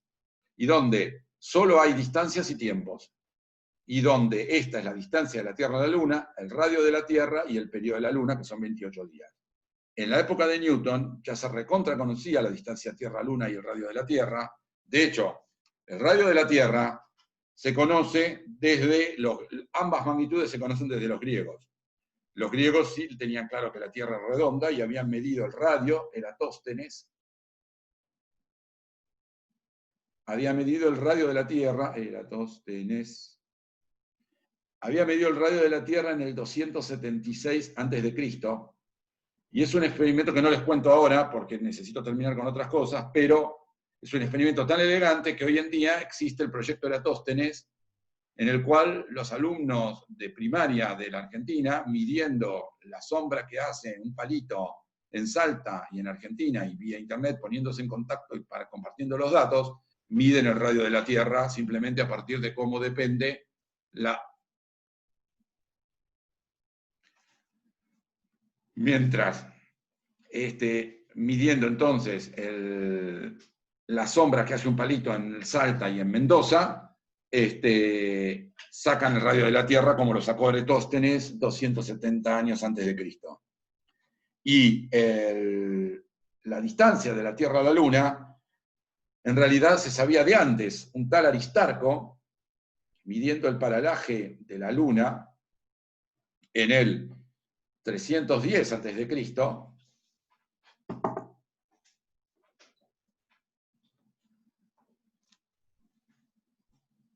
y donde solo hay distancias y tiempos, y donde esta es la distancia de la Tierra a la Luna, el radio de la Tierra y el periodo de la Luna, que son 28 días. En la época de Newton ya se recontra conocía la distancia Tierra-Luna y el radio de la Tierra. De hecho, el radio de la Tierra se conoce desde ambas magnitudes se conocen desde los griegos. Los griegos sí tenían claro que la Tierra era redonda y habían medido el radio, Eratóstenes. Había medido el radio de la Tierra, Eratóstenes. Había medido el radio de la Tierra en el 276 a.C., y es un experimento que no les cuento ahora porque necesito terminar con otras cosas, pero es un experimento tan elegante que hoy en día existe el proyecto Eratóstenes, en el cual los alumnos de primaria de la Argentina, midiendo la sombra que hace un palito en Salta y en Argentina, y vía internet poniéndose en contacto y compartiendo los datos, miden el radio de la Tierra simplemente a partir de cómo depende la... Mientras, midiendo entonces la sombra que hace un palito en Salta y en Mendoza, sacan el radio de la Tierra como lo sacó Eratóstenes 270 años antes de Cristo. Y la distancia de la Tierra a la Luna, en realidad se sabía de antes. Un tal Aristarco, midiendo el paralaje de la Luna en el 310 a.C.,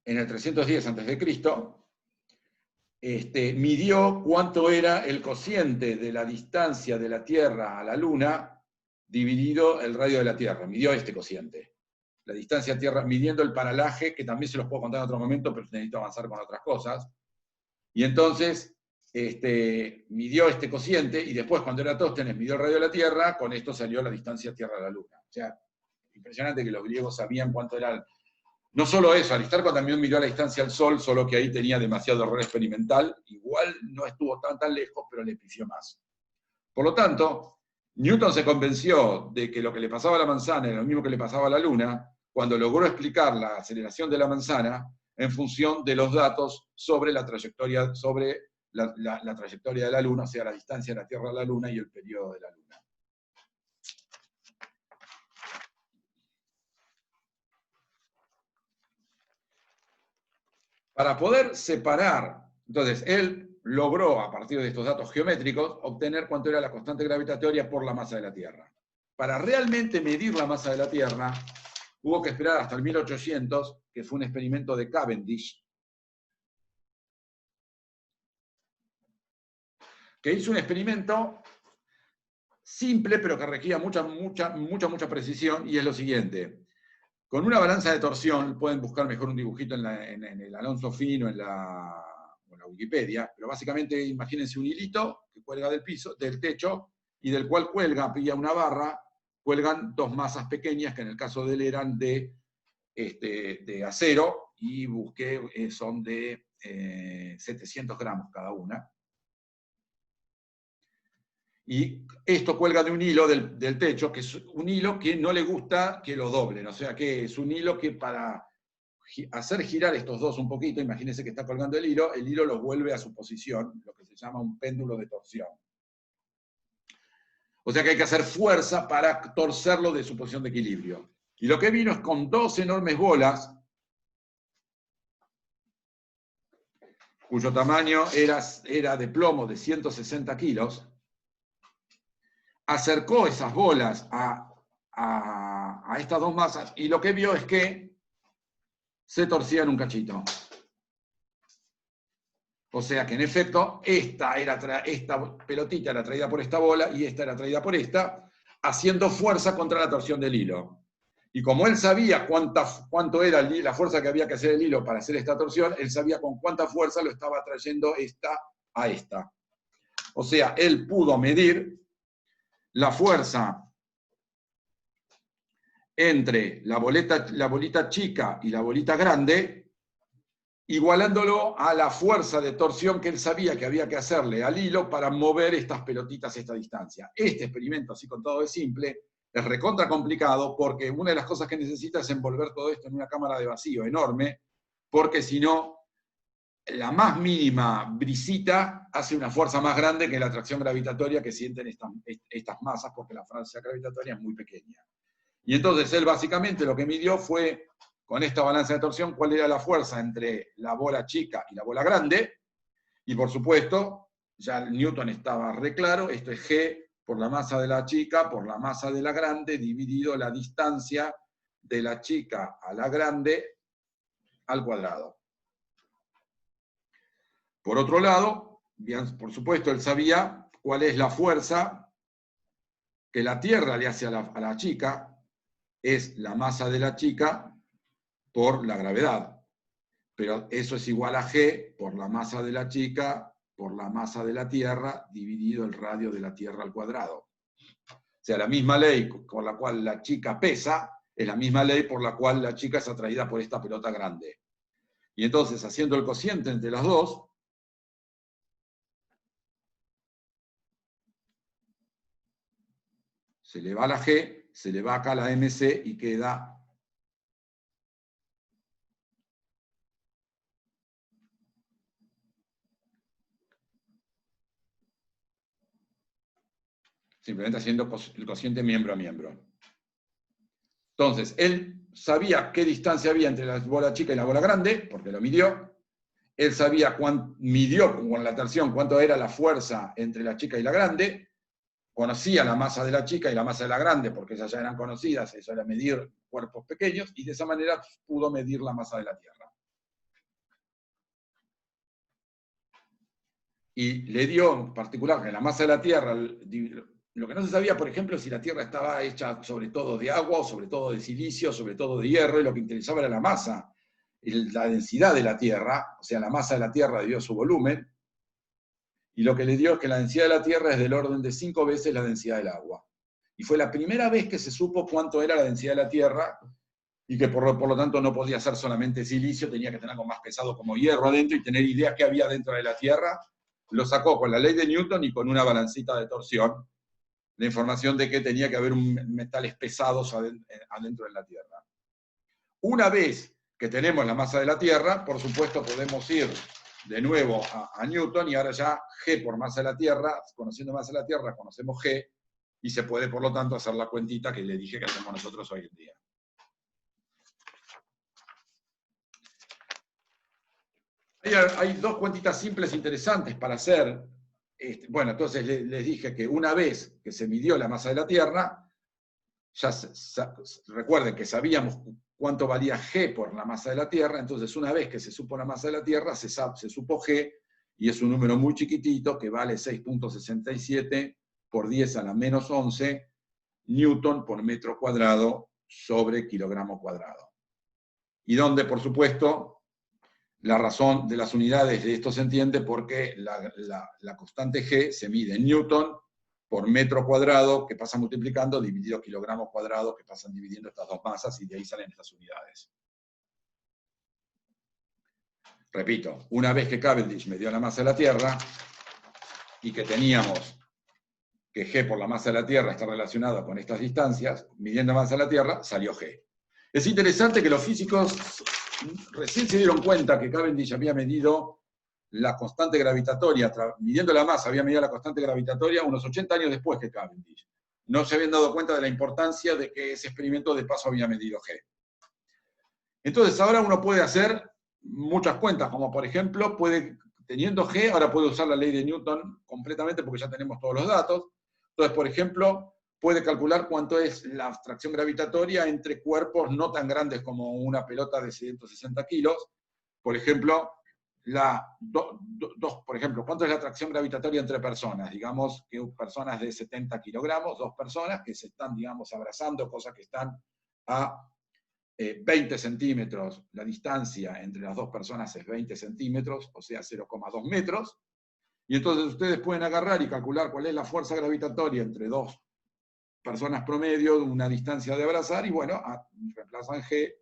en el 310 a.C., midió cuánto era el cociente de la distancia de la Tierra a la Luna dividido el radio de la Tierra. Midió este cociente. La distancia a Tierra, midiendo el paralaje, que también se los puedo contar en otro momento, pero necesito avanzar con otras cosas. Y entonces, midió este cociente, y después, cuando Eratóstenes midió el radio de la Tierra, con esto salió la distancia Tierra a la Luna. O sea, impresionante que los griegos sabían cuánto era. No solo eso, Aristarco también midió la distancia al Sol, solo que ahí tenía demasiado error experimental. Igual no estuvo tan lejos, pero le pifió más. Por lo tanto, Newton se convenció de que lo que le pasaba a la manzana era lo mismo que le pasaba a la Luna, cuando logró explicar la aceleración de la manzana en función de los datos sobre la trayectoria, la trayectoria de la Luna, o sea, la distancia de la Tierra a la Luna y el periodo de la Luna. Para poder separar, entonces, él logró, a partir de estos datos geométricos, obtener cuánto era la constante gravitatoria por la masa de la Tierra. Para realmente medir la masa de la Tierra, hubo que esperar hasta el 1800, que fue un experimento de Cavendish, que hizo un experimento simple, pero que requería mucha precisión, y es lo siguiente. Con una balanza de torsión, pueden buscar mejor un dibujito en el Alonso Fino, en la Wikipedia, pero básicamente imagínense un hilito que cuelga del techo, y del cual cuelga, vía una barra, cuelgan dos masas pequeñas, que en el caso de él eran de acero, y busqué, son de 700 gramos cada una. Y esto cuelga de un hilo del techo, que es un hilo que no le gusta que lo doblen, o sea que es un hilo que para hacer girar estos dos un poquito, imagínense que está colgando el hilo lo vuelve a su posición, lo que se llama un péndulo de torsión. O sea que hay que hacer fuerza para torcerlo de su posición de equilibrio. Y lo que vino es con dos enormes bolas, cuyo tamaño era de plomo de 160 kilos, acercó esas bolas a estas dos masas y lo que vio es que se torcían un cachito. O sea que en efecto esta pelotita era traída por esta bola y esta era traída por esta, haciendo fuerza contra la torsión del hilo. Y como él sabía cuánto era la fuerza que había que hacer el hilo para hacer esta torsión, él sabía con cuánta fuerza lo estaba trayendo esta a esta. O sea, él pudo medir la fuerza entre la bolita chica y la bolita grande, igualándolo a la fuerza de torsión que él sabía que había que hacerle al hilo para mover estas pelotitas a esta distancia. Este experimento, así contado de simple, es recontra complicado porque una de las cosas que necesita es envolver todo esto en una cámara de vacío enorme, porque si no, la más mínima brisita hace una fuerza más grande que la atracción gravitatoria que sienten estas masas, porque la fuerza gravitatoria es muy pequeña. Y entonces él básicamente lo que midió fue, con esta balanza de torsión, cuál era la fuerza entre la bola chica y la bola grande, y por supuesto, ya Newton estaba re claro, esto es G por la masa de la chica por la masa de la grande, dividido la distancia de la chica a la grande al cuadrado. Por otro lado, bien, por supuesto, él sabía cuál es la fuerza que la Tierra le hace a la chica, es la masa de la chica por la gravedad. Pero eso es igual a G por la masa de la chica por la masa de la Tierra dividido el radio de la Tierra al cuadrado. O sea, la misma ley por la cual la chica pesa es la misma ley por la cual la chica es atraída por esta pelota grande. Y entonces, haciendo el cociente entre las dos, se le va la G, se le va acá la MC y queda simplemente haciendo el cociente miembro a miembro. Entonces, él sabía qué distancia había entre la bola chica y la bola grande, porque lo midió. Él sabía midió con la torsión cuánto era la fuerza entre la chica y la grande. Conocía la masa de la chica y la masa de la grande, porque esas ya eran conocidas, eso era medir cuerpos pequeños, y de esa manera pudo medir la masa de la Tierra. Y le dio en particular que la masa de la Tierra, lo que no se sabía, por ejemplo, si la Tierra estaba hecha sobre todo de agua, o sobre todo de silicio, sobre todo de hierro, y lo que interesaba era la masa, la densidad de la Tierra, o sea, la masa de la Tierra debido a su volumen, y lo que le dio es que la densidad de la Tierra es del orden de 5 veces la densidad del agua. Y fue la primera vez que se supo cuánto era la densidad de la Tierra, y que por lo tanto no podía ser solamente silicio, tenía que tener algo más pesado como hierro adentro, y tener idea qué había dentro de la Tierra. Lo sacó con la ley de Newton y con una balancita de torsión, la información de que tenía que haber metales pesados adentro de la Tierra. Una vez que tenemos la masa de la Tierra, por supuesto podemos ir de nuevo a Newton, y ahora ya G por masa de la Tierra, conociendo masa de la Tierra, conocemos G, y se puede por lo tanto hacer la cuentita que le dije que hacemos nosotros hoy en día. Hay dos cuentitas simples interesantes para hacer. Bueno, entonces les dije que una vez que se midió la masa de la Tierra, ya recuerden que sabíamos cuánto valía G por la masa de la Tierra, entonces una vez que se supo la masa de la Tierra, se supo G, y es un número muy chiquitito que vale 6.67 por 10 a la menos 11 Newton por metro cuadrado sobre kilogramo cuadrado. Y donde, por supuesto, la razón de las unidades de esto se entiende porque la constante G se mide en Newton por metro cuadrado, que pasa multiplicando, dividido kilogramo cuadrado, que pasan dividiendo estas dos masas, y de ahí salen estas unidades. Repito, una vez que Cavendish me dio la masa de la Tierra, y que teníamos que G por la masa de la Tierra está relacionada con estas distancias, midiendo la masa de la Tierra, salió G. Es interesante que los físicos recién se dieron cuenta que Cavendish había medido la constante gravitatoria, midiendo la masa, había medido la constante gravitatoria unos 80 años después que Cavendish. no se habían dado cuenta de la importancia de que ese experimento de paso había medido G. Entonces ahora uno puede hacer muchas cuentas, como por ejemplo, teniendo G, ahora puede usar la ley de Newton completamente porque ya tenemos todos los datos. Entonces, por ejemplo, puede calcular cuánto es la atracción gravitatoria entre cuerpos no tan grandes como una pelota de 160 kilos. Por ejemplo, por ejemplo, ¿cuánto es la atracción gravitatoria entre personas? Digamos que personas de 70 kilogramos, dos personas que se están, digamos, abrazando, cosas que están a 20 centímetros. La distancia entre las dos personas es 20 centímetros, o sea, 0,2 metros. Y entonces ustedes pueden agarrar y calcular cuál es la fuerza gravitatoria entre dos personas promedio de una distancia de abrazar, y bueno, reemplazan G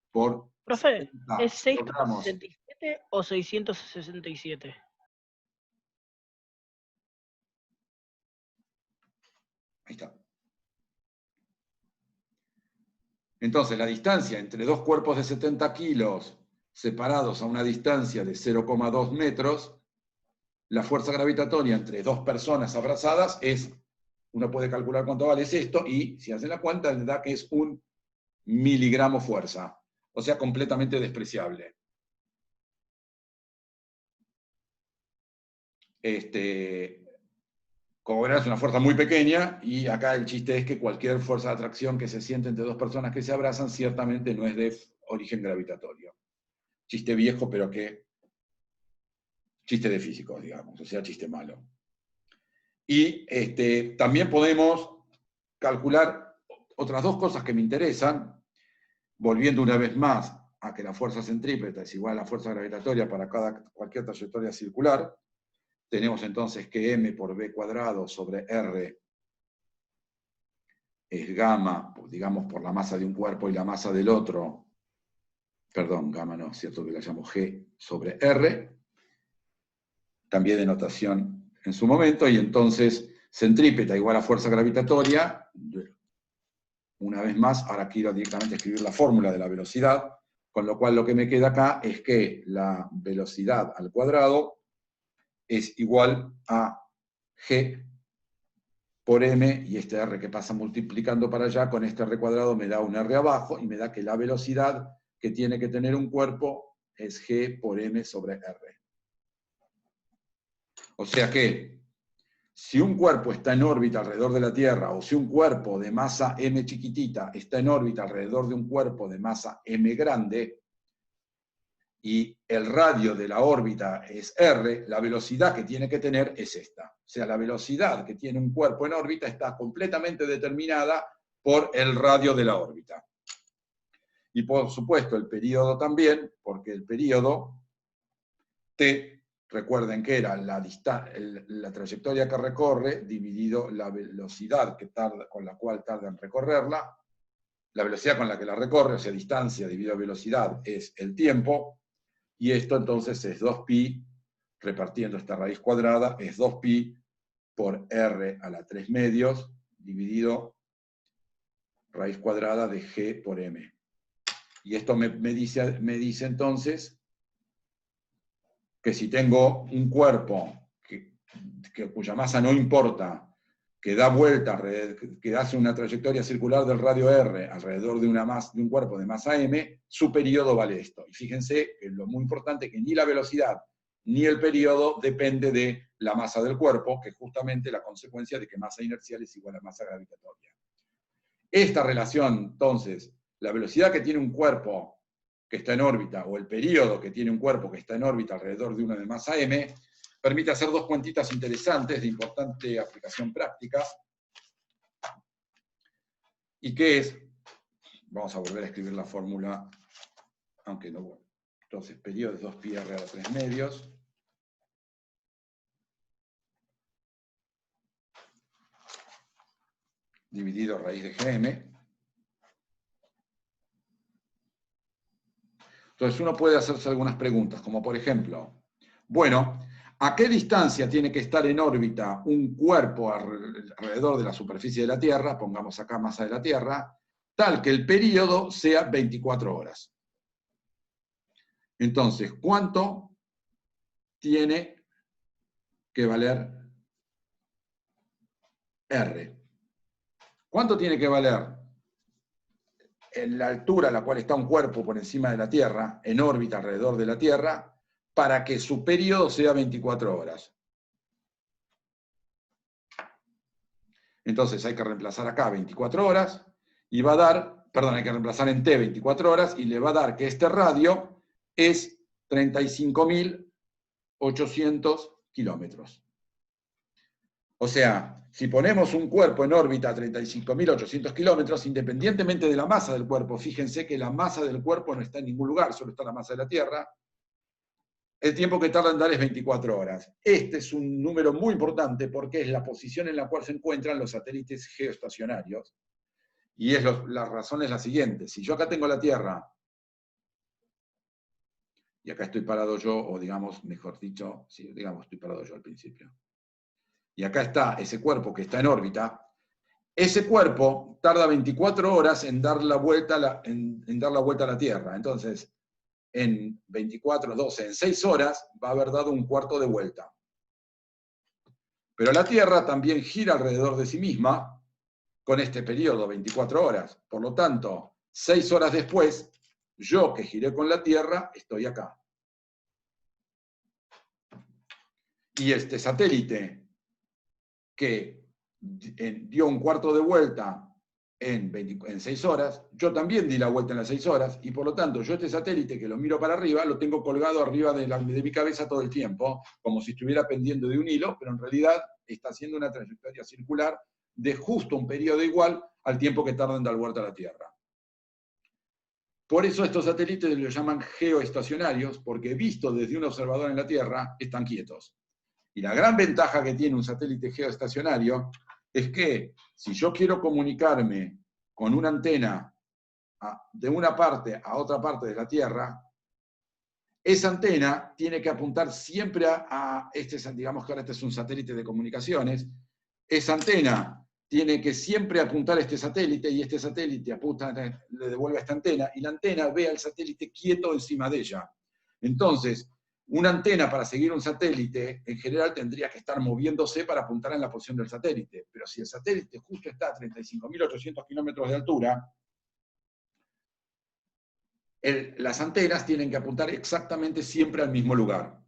por Profe, 70 ¿es kilogramos. 667 o 667? Ahí está. Entonces, la distancia entre dos cuerpos de 70 kilos separados a una distancia de 0,2 metros, la fuerza gravitatoria entre dos personas abrazadas uno puede calcular cuánto vale esto, y si hacen la cuenta, le da que es 1 miligramo fuerza. O sea, completamente despreciable. Como verán, es una fuerza muy pequeña, y acá el chiste es que cualquier fuerza de atracción que se siente entre dos personas que se abrazan ciertamente no es de origen gravitatorio. Chiste viejo, pero chiste de físicos, digamos, o sea, chiste malo. Y también podemos calcular otras dos cosas que me interesan, volviendo una vez más a que la fuerza centrípeta es igual a la fuerza gravitatoria para cualquier trayectoria circular. Tenemos entonces que m por b cuadrado sobre r es gamma, digamos, por la masa de un cuerpo y la masa del otro. Perdón, gamma no, es cierto que la llamo g sobre r. Cambié de notación en su momento, y entonces centrípeta igual a fuerza gravitatoria. Una vez más, ahora quiero directamente escribir la fórmula de la velocidad, con lo cual lo que me queda acá es que la velocidad al cuadrado es igual a g por m, y este r que pasa multiplicando para allá, con este r cuadrado me da un r abajo, y me da que la velocidad que tiene que tener un cuerpo es g por m sobre r. O sea que, si un cuerpo está en órbita alrededor de la Tierra, o si un cuerpo de masa m chiquitita está en órbita alrededor de un cuerpo de masa m grande, y el radio de la órbita es r, la velocidad que tiene que tener es esta. O sea, la velocidad que tiene un cuerpo en órbita está completamente determinada por el radio de la órbita. Y por supuesto el período también, porque el período t, recuerden que era la trayectoria que recorre dividido la velocidad con la cual tarda en recorrerla. La velocidad con la que la recorre, o sea, distancia dividido velocidad, es el tiempo. Y esto entonces es 2pi, repartiendo esta raíz cuadrada, es 2pi por r a la 3 medios, dividido raíz cuadrada de g por m. Y esto me dice entonces que si tengo un cuerpo cuya masa no importa, que da vuelta, que hace una trayectoria circular del radio r alrededor de un cuerpo de masa m, su periodo vale esto. Y fíjense que lo muy importante es que ni la velocidad ni el periodo depende de la masa del cuerpo, que es justamente la consecuencia de que masa inercial es igual a masa gravitatoria. Esta relación, entonces, la velocidad que tiene un cuerpo que está en órbita, o el periodo que tiene un cuerpo que está en órbita alrededor de uno de masa m, permite hacer dos cuentitas interesantes de importante aplicación práctica. ¿Y qué es? Vamos a volver a escribir la fórmula, aunque no, bueno. Entonces, periodo es 2pi r a la 3 medios. Dividido raíz de gm. Entonces uno puede hacerse algunas preguntas, como por ejemplo, bueno, ¿a qué distancia tiene que estar en órbita un cuerpo alrededor de la superficie de la Tierra, pongamos acá masa de la Tierra, tal que el período sea 24 horas? Entonces, ¿cuánto tiene que valer R? ¿Cuánto tiene que valer en la altura a la cual está un cuerpo por encima de la Tierra, en órbita alrededor de la Tierra, para que su periodo sea 24 horas? Entonces hay que reemplazar acá 24 horas, y va a dar, perdón, hay que reemplazar en T 24 horas, y le va a dar que este radio es 35.800 kilómetros. O sea, si ponemos un cuerpo en órbita a 35.800 kilómetros, independientemente de la masa del cuerpo, fíjense que la masa del cuerpo no está en ningún lugar, solo está la masa de la Tierra, el tiempo que tarda en dar es 24 horas. Este es un número muy importante porque es la posición en la cual se encuentran los satélites geoestacionarios. Y la razón es la siguiente. Si yo acá tengo la Tierra, y acá estoy parado yo, o digamos, mejor dicho, sí, digamos, estoy parado yo al principio. Y acá está ese cuerpo que está en órbita, ese cuerpo tarda 24 horas en dar la vuelta a la Tierra. Entonces, en 24, 12, en 6 horas va a haber dado un cuarto de vuelta. Pero la Tierra también gira alrededor de sí misma con este periodo, 24 horas. Por lo tanto, 6 horas después, yo que giré con la Tierra, estoy acá. Y este satélite que dio un cuarto de vuelta en 6 horas, yo también di la vuelta en las 6 horas, y por lo tanto yo este satélite que lo miro para arriba, lo tengo colgado arriba de mi cabeza todo el tiempo, como si estuviera pendiendo de un hilo, pero en realidad está haciendo una trayectoria circular de justo un periodo igual al tiempo que tarda en dar vuelta a la Tierra. Por eso estos satélites los llaman geoestacionarios, porque visto desde un observador en la Tierra, están quietos. Y la gran ventaja que tiene un satélite geoestacionario es que si yo quiero comunicarme con una antena de una parte a otra parte de la Tierra, esa antena tiene que apuntar siempre digamos que ahora este es un satélite de comunicaciones, esa antena tiene que siempre apuntar a este satélite, y este satélite apunta, le devuelve a esta antena, y la antena ve al satélite quieto encima de ella. Entonces, una antena para seguir un satélite, en general tendría que estar moviéndose para apuntar en la posición del satélite. Pero si el satélite justo está a 35.800 kilómetros de altura, las antenas tienen que apuntar exactamente siempre al mismo lugar.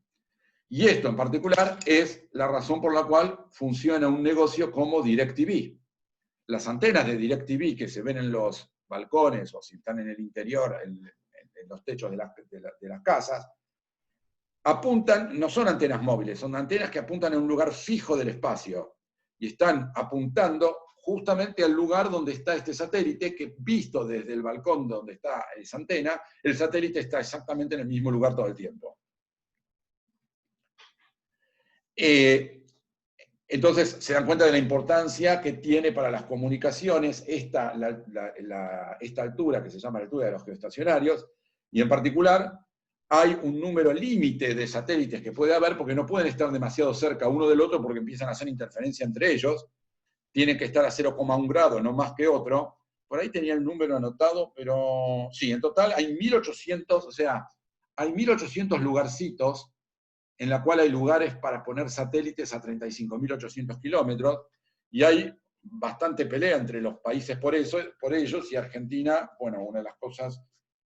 Y esto en particular es la razón por la cual funciona un negocio como DirecTV. Las antenas de DirecTV que se ven en los balcones o si están en el interior, en los techos de las casas, apuntan, no son antenas móviles, son antenas que apuntan a un lugar fijo del espacio y están apuntando justamente al lugar donde está este satélite, que visto desde el balcón donde está esa antena, el satélite está exactamente en el mismo lugar todo el tiempo. Entonces se dan cuenta de la importancia que tiene para las comunicaciones esta altura, que se llama la altura de los geoestacionarios, y en particular hay un número límite de satélites que puede haber, porque no pueden estar demasiado cerca uno del otro porque empiezan a hacer interferencia entre ellos, tienen que estar a 0,1 grado, no más que otro. Por ahí tenía el número anotado, pero sí, en total hay 1.800, o sea, hay 1.800 lugarcitos en la cual hay lugares para poner satélites a 35.800 kilómetros, y hay bastante pelea entre los países por ellos, y Argentina, bueno, una de las cosas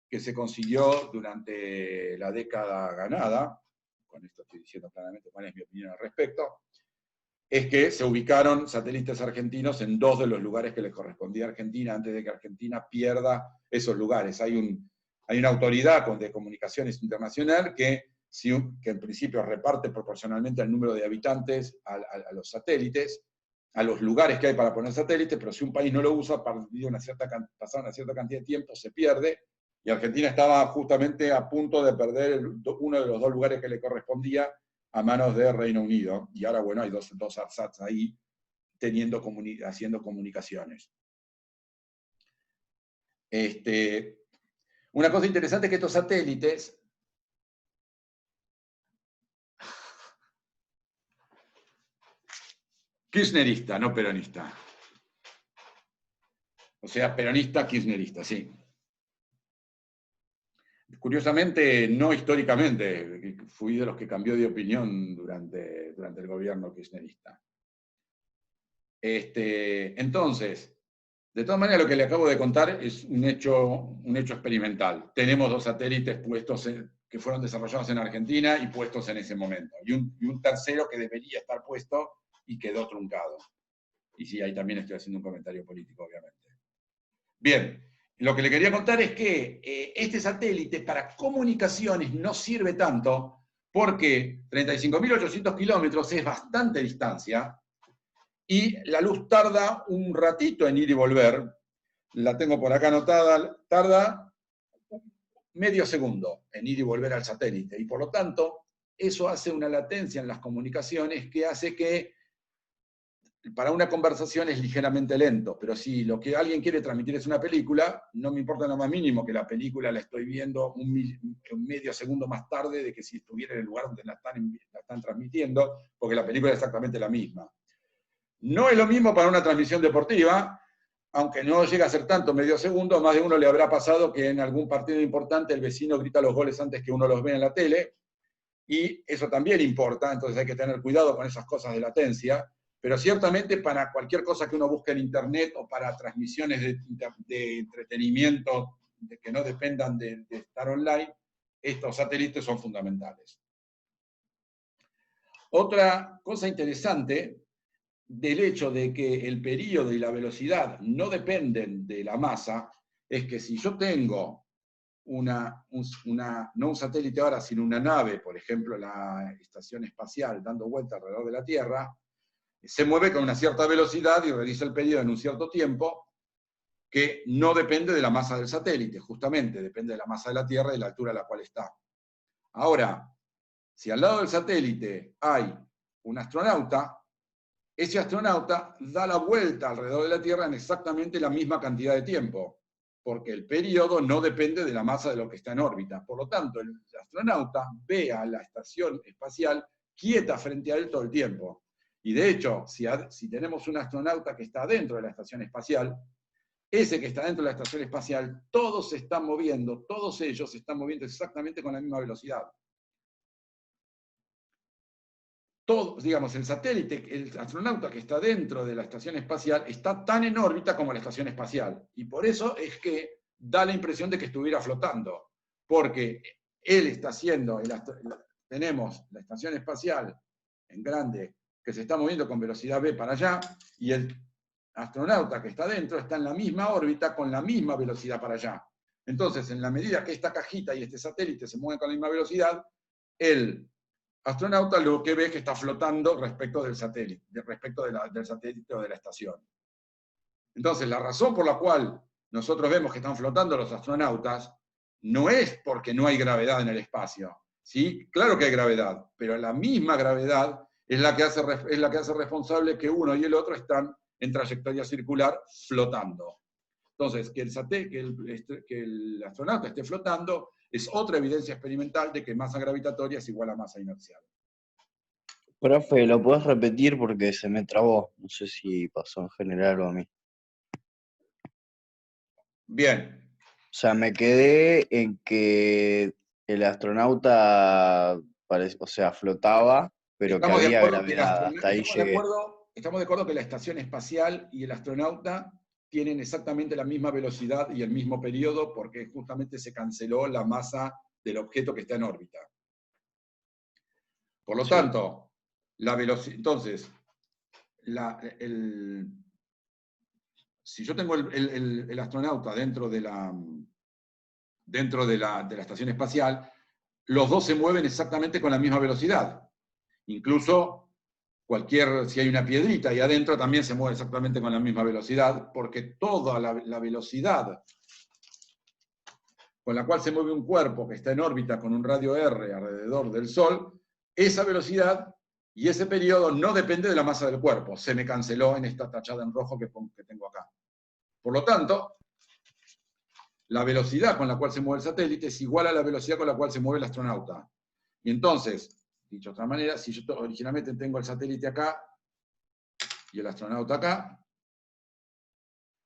que se consiguió durante la década ganada, con esto estoy diciendo claramente cuál es mi opinión al respecto, es que se ubicaron satélites argentinos en 2 de los lugares que le correspondía a Argentina antes de que Argentina pierda esos lugares. Hay una autoridad de comunicaciones internacional que en principio reparte proporcionalmente al número de habitantes a los satélites, a los lugares que hay para poner satélites, pero si un país no lo usa, pasada una cierta cantidad de tiempo, se pierde, y Argentina estaba justamente a punto de perder uno de los 2 lugares que le correspondía a manos de Reino Unido, y ahora, bueno, hay dos ARSATs ahí haciendo comunicaciones. Una cosa interesante es que estos satélites kirchnerista, no peronista. O sea, peronista, kirchnerista, sí. Curiosamente, no históricamente, fui de los que cambió de opinión durante el gobierno kirchnerista. Entonces, De todas maneras, lo que le acabo de contar es un hecho experimental. Tenemos 2 satélites puestos que fueron desarrollados en Argentina y puestos en ese momento. Y un tercero que debería estar puesto y quedó truncado. Y sí, ahí también estoy haciendo un comentario político, obviamente. Bien, lo que le quería contar es que este satélite para comunicaciones no sirve tanto porque 35.800 kilómetros es bastante distancia y la luz tarda un ratito en ir y volver. La tengo por acá anotada, tarda medio segundo en ir y volver al satélite. Y por lo tanto, eso hace una latencia en las comunicaciones que hace que para una conversación es ligeramente lento, pero si lo que alguien quiere transmitir es una película, no me importa lo más mínimo que la película la estoy viendo un medio segundo más tarde de que si estuviera en el lugar donde la están transmitiendo, porque la película es exactamente la misma. No es lo mismo para una transmisión deportiva, aunque no llega a ser tanto medio segundo, más de uno le habrá pasado que en algún partido importante el vecino grita los goles antes que uno los ve en la tele, y eso también importa, entonces hay que tener cuidado con esas cosas de latencia. Pero ciertamente para cualquier cosa que uno busque en Internet o para transmisiones de entretenimiento que no dependan de estar online, estos satélites son fundamentales. Otra cosa interesante del hecho de que el período y la velocidad no dependen de la masa es que si yo tengo no un satélite ahora, sino una nave, por ejemplo la estación espacial dando vuelta alrededor de la Tierra, se mueve con una cierta velocidad y realiza el periodo en un cierto tiempo que no depende de la masa del satélite, justamente, depende de la masa de la Tierra y la altura a la cual está. Ahora, si al lado del satélite hay un astronauta, ese astronauta da la vuelta alrededor de la Tierra en exactamente la misma cantidad de tiempo, porque el periodo no depende de la masa de lo que está en órbita. Por lo tanto, el astronauta ve a la estación espacial quieta frente a él todo el tiempo. Y de hecho, si tenemos un astronauta que está dentro de la estación espacial, ese que está dentro de la estación espacial, todos se están moviendo, todos ellos se están moviendo exactamente con la misma velocidad. Todos, digamos, el satélite, el astronauta que está dentro de la estación espacial, está tan en órbita como la estación espacial. Y por eso es que da la impresión de que estuviera flotando. Porque él está haciendo, tenemos la estación espacial en grande, que se está moviendo con velocidad v para allá, y el astronauta que está dentro está en la misma órbita con la misma velocidad para allá. Entonces, en la medida que esta cajita y este satélite se mueven con la misma velocidad, el astronauta lo que ve es que está flotando respecto del satélite, del satélite o de la estación. Entonces, la razón por la cual nosotros vemos que están flotando los astronautas no es porque no hay gravedad en el espacio. ¿Sí? Claro que hay gravedad, pero la misma gravedad es la que hace responsable que uno y el otro están en trayectoria circular flotando. Entonces, que el astronauta esté flotando es otra evidencia experimental de que masa gravitatoria es igual a masa inercial. Profe, ¿lo puedes repetir porque se me trabó? No sé si pasó en general o a mí. Bien. O sea, me quedé en que el astronauta, flotaba, pero que había gravedad. Hasta ahí llegué. Estamos de acuerdo que la estación espacial y el astronauta tienen exactamente la misma velocidad y el mismo periodo porque justamente se canceló la masa del objeto que está en órbita. Por lo tanto, la velocidad. Entonces, si yo tengo el astronauta dentro de la estación espacial, los dos se mueven exactamente con la misma velocidad. Incluso si hay una piedrita ahí adentro, también se mueve exactamente con la misma velocidad, porque toda la velocidad con la cual se mueve un cuerpo que está en órbita con un radio r alrededor del Sol, esa velocidad y ese periodo no depende de la masa del cuerpo. Se me canceló en esta tachada en rojo que tengo acá. Por lo tanto, la velocidad con la cual se mueve el satélite es igual a la velocidad con la cual se mueve el astronauta. Y entonces, dicho de otra manera, si yo originalmente tengo el satélite acá y el astronauta acá,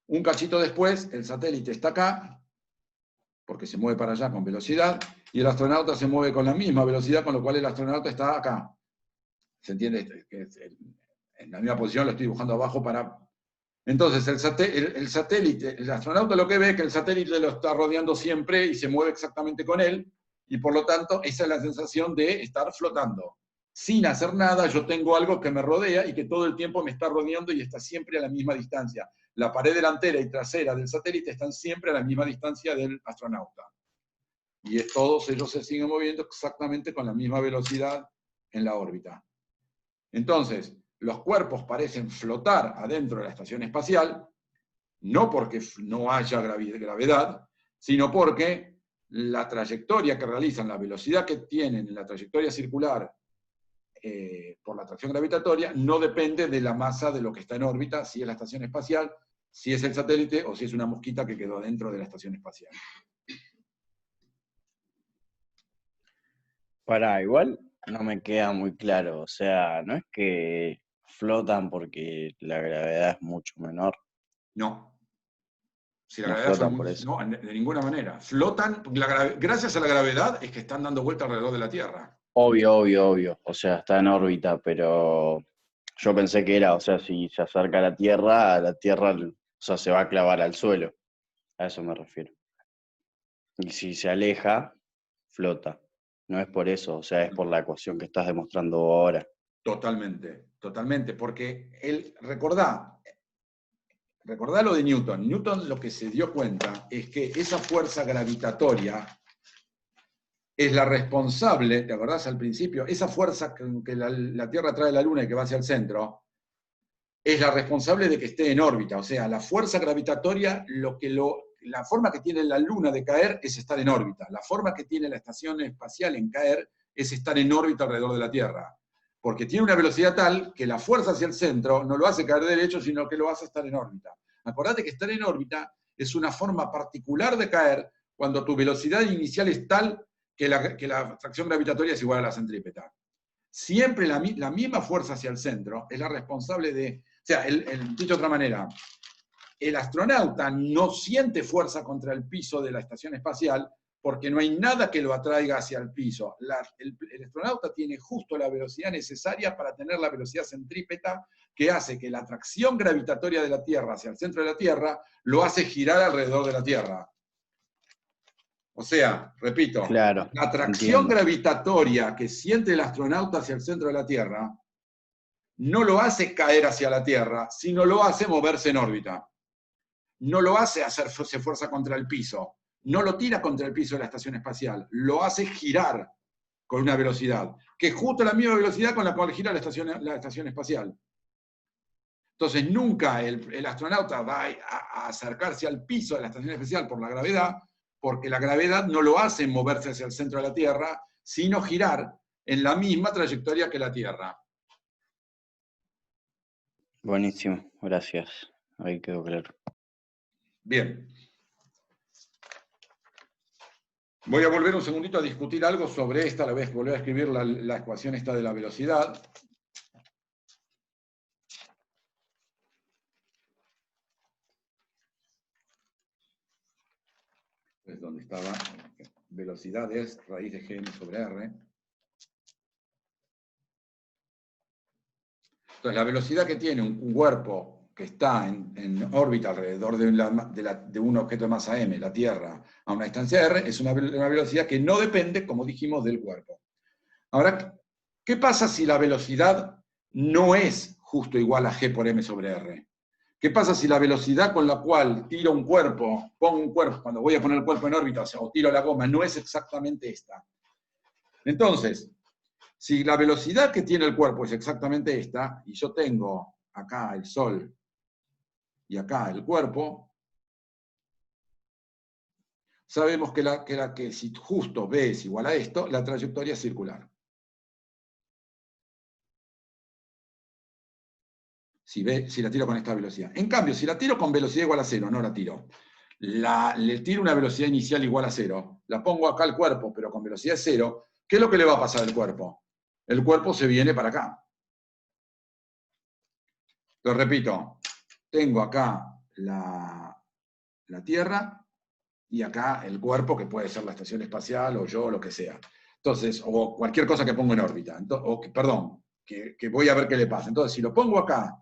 un cachito después el satélite está acá, porque se mueve para allá con velocidad, y el astronauta se mueve con la misma velocidad, con lo cual el astronauta está acá. ¿Se entiende? Que en la misma posición lo estoy dibujando abajo para Entonces, el satélite, el astronauta lo que ve es que el satélite lo está rodeando siempre y se mueve exactamente con él, y por lo tanto, esa es la sensación de estar flotando. Sin hacer nada, yo tengo algo que me rodea y que todo el tiempo me está rodeando y está siempre a la misma distancia. La pared delantera y trasera del satélite están siempre a la misma distancia del astronauta. Y todos ellos se siguen moviendo exactamente con la misma velocidad en la órbita. Entonces, los cuerpos parecen flotar adentro de la estación espacial, no porque no haya gravedad, sino porque la trayectoria que realizan, la velocidad que tienen en la trayectoria circular por la atracción gravitatoria, no depende de la masa de lo que está en órbita, si es la estación espacial, si es el satélite o si es una mosquita que quedó dentro de la estación espacial. Igual no me queda muy claro, o sea, no es que flotan porque la gravedad es mucho menor. No. Si la No gravedad flotan por eso. No, de ninguna manera. Flotan, gracias a la gravedad es que están dando vuelta alrededor de la Tierra. Obvio. O sea, está en órbita, pero yo pensé que era, o sea, si se acerca a la Tierra, o sea, se va a clavar al suelo. A eso me refiero. Y si se aleja, flota. No es por eso, o sea, es por la ecuación que estás demostrando ahora. Totalmente, porque recordá lo de Newton. Newton lo que se dio cuenta es que esa fuerza gravitatoria es la responsable, ¿te acordás al principio? Esa fuerza que la Tierra trae a la Luna y que va hacia el centro, es la responsable de que esté en órbita. O sea, la fuerza gravitatoria, la forma que tiene la Luna de caer es estar en órbita. La forma que tiene la estación espacial en caer es estar en órbita alrededor de la Tierra. Porque tiene una velocidad tal que la fuerza hacia el centro no lo hace caer derecho, sino que lo hace estar en órbita. Acordate que estar en órbita es una forma particular de caer cuando tu velocidad inicial es tal que la atracción gravitatoria es igual a la centrípeta. Siempre la misma fuerza hacia el centro es la responsable de... O sea, dicho de otra manera, el astronauta no siente fuerza contra el piso de la estación espacial porque no hay nada que lo atraiga hacia el piso. El astronauta tiene justo la velocidad necesaria para tener la velocidad centrípeta que hace que la atracción gravitatoria de la Tierra hacia el centro de la Tierra lo hace girar alrededor de la Tierra. O sea, repito, claro, la atracción gravitatoria que siente el astronauta hacia el centro de la Tierra no lo hace caer hacia la Tierra, sino lo hace moverse en órbita. No lo hace hacerse fuerza contra el piso, no lo tira contra el piso de la estación espacial, lo hace girar con una velocidad, que es justo la misma velocidad con la cual gira la estación espacial. Entonces nunca el astronauta va a acercarse al piso de la estación espacial por la gravedad, porque la gravedad no lo hace moverse hacia el centro de la Tierra, sino girar en la misma trayectoria que la Tierra. Buenísimo, gracias. Ahí quedó claro. Bien. Voy a volver un segundito a discutir algo sobre esta, la voy a volver a escribir la ecuación esta de la velocidad. Es donde estaba. Velocidad es raíz de G sobre R. Entonces, la velocidad que tiene un cuerpo que está en órbita alrededor de un objeto de masa m, la Tierra, a una distancia r, es una velocidad que no depende, como dijimos, del cuerpo. Ahora, ¿qué pasa si la velocidad no es justo igual a g por m sobre r? ¿Qué pasa si la velocidad con la cual tiro un cuerpo, pongo un cuerpo, cuando voy a poner el cuerpo en órbita, o tiro la goma, no es exactamente esta? Entonces, si la velocidad que tiene el cuerpo es exactamente esta, y yo tengo acá el Sol y acá el cuerpo, sabemos que si justo B es igual a esto, la trayectoria es circular. Si la tiro con esta velocidad. En cambio, si la tiro con velocidad igual a 0, no la tiro. Le tiro una velocidad inicial igual a 0, la pongo acá al cuerpo, pero con velocidad 0, ¿qué es lo que le va a pasar al cuerpo? El cuerpo se viene para acá. Lo repito, tengo acá la Tierra y acá el cuerpo, que puede ser la estación espacial o yo, lo que sea. Entonces, o cualquier cosa que pongo en órbita. Que voy a ver qué le pasa. Entonces, si lo pongo acá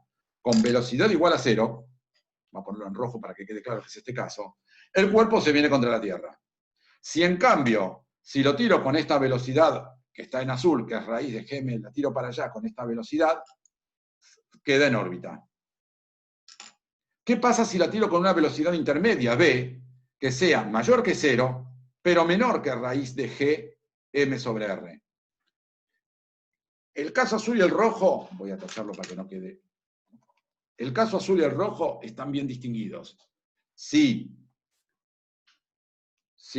con velocidad igual a 0, vamos a ponerlo en rojo para que quede claro que es este caso, el cuerpo se viene contra la Tierra. Si en cambio, si lo tiro con esta velocidad que está en azul, que es raíz de G, la tiro para allá con esta velocidad, queda en órbita. ¿Qué pasa si la tiro con una velocidad intermedia, B, que sea mayor que 0, pero menor que raíz de G, M sobre R? El caso azul y el rojo, voy a tacharlo para que no quede. El caso azul y el rojo están bien distinguidos. Si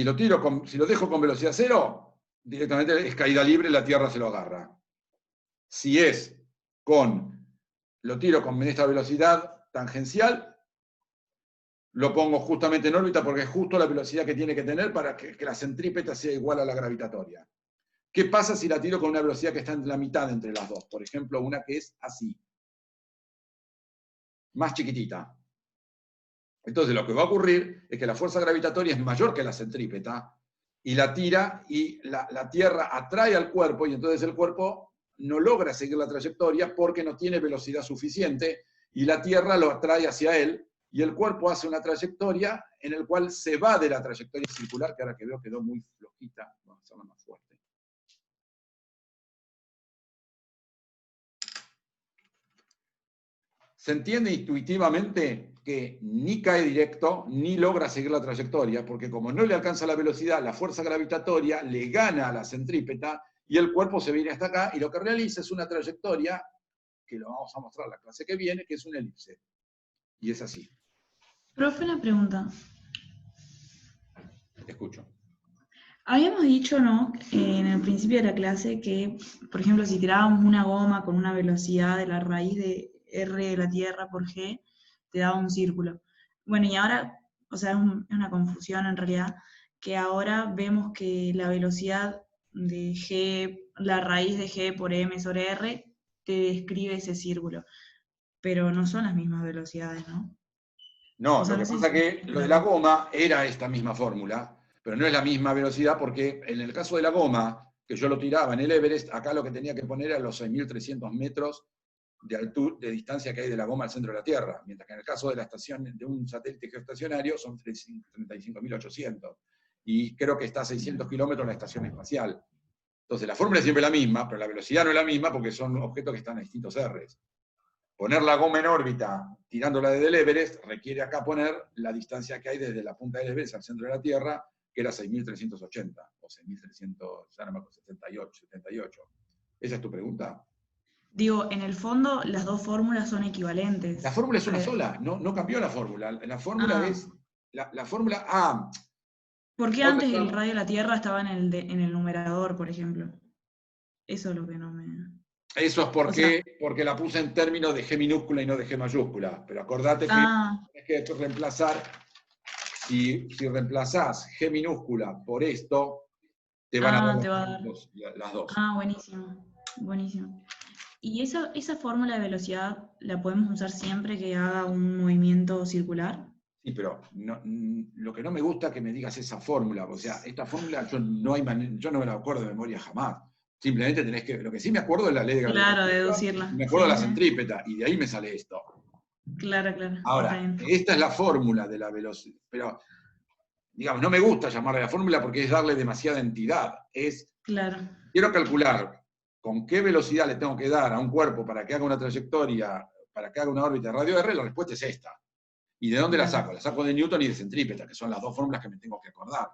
lo dejo con velocidad 0, directamente es caída libre, la Tierra se lo agarra. Si lo tiro con esta velocidad tangencial, lo pongo justamente en órbita porque es justo la velocidad que tiene que tener para que la centrípeta sea igual a la gravitatoria. ¿Qué pasa si la tiro con una velocidad que está en la mitad entre las dos? Por ejemplo, una que es así, más chiquitita. Entonces lo que va a ocurrir es que la fuerza gravitatoria es mayor que la centrípeta y la tira y la Tierra atrae al cuerpo y entonces el cuerpo no logra seguir la trayectoria porque no tiene velocidad suficiente y la Tierra lo atrae hacia él y el cuerpo hace una trayectoria en la cual se va de la trayectoria circular, que ahora que veo quedó muy flojita, vamos a hacerla más fuerte. Se entiende intuitivamente que ni cae directo, ni logra seguir la trayectoria, porque como no le alcanza la velocidad, la fuerza gravitatoria le gana a la centrípeta y el cuerpo se viene hasta acá y lo que realiza es una trayectoria, que lo vamos a mostrar la clase que viene, que es una elipse. Y es así. Profe, una pregunta. Te escucho. Habíamos dicho, ¿no?, en el principio de la clase que, por ejemplo, si tirábamos una goma con una velocidad de la raíz de R de la Tierra por G, te daba un círculo. Bueno, y ahora, o sea, es una confusión en realidad, que ahora vemos que la velocidad de G, la raíz de G por M sobre R, te describe ese círculo. Pero no son las mismas velocidades, ¿no? No, O sea, lo que no sé pasa si- es que lo de la goma era esta misma fórmula, pero no es la misma velocidad porque en el caso de la goma, que yo lo tiraba en el Everest, acá lo que tenía que poner era los 6.300 metros de altura, de distancia que hay de la goma al centro de la Tierra, mientras que en el caso de la estación de un satélite geoestacionario son 35.800, y creo que está a 600 kilómetros la estación espacial. Entonces la fórmula es siempre la misma, pero la velocidad no es la misma porque son objetos que están a distintos R's. Poner la goma en órbita tirándola desde el Everest requiere acá poner la distancia que hay desde la punta del Everest al centro de la Tierra, que era 6.380, o 6.300, ya no me acuerdo, 78. ¿Esa es tu pregunta? Digo, en el fondo las dos fórmulas son equivalentes. La fórmula es una sola, no cambió la fórmula. La fórmula es... La fórmula... ¿Por qué vos antes pensás- el radio de la Tierra estaba en el numerador, por ejemplo? Eso es lo que no me... Eso es O sea- porque la puse en términos de G minúscula y no de G mayúscula. Pero acordate que tienes que reemplazar, si reemplazás G minúscula por esto, te van a dar te va a dar. las dos. Buenísimo, buenísimo. ¿Y esa fórmula de velocidad la podemos usar siempre que haga un movimiento circular? Sí, pero lo que no me gusta es que me digas esa fórmula. O sea, esta fórmula yo no me la acuerdo de memoria jamás. Simplemente tenés que... Lo que sí me acuerdo es la ley de gravitación. Claro, deducirla. Me acuerdo de la Sí. centrípeta, y de ahí me sale esto. Claro. Ahora, Está bien. esta es la fórmula de la velocidad. Pero, digamos, no me gusta llamarle la fórmula porque es darle demasiada entidad. Claro. Quiero calcular con qué velocidad le tengo que dar a un cuerpo para que haga una trayectoria, para que haga una órbita de radio R, la respuesta es esta. ¿Y de dónde la saco? La saco de Newton y de centrípeta, que son las dos fórmulas que me tengo que acordar.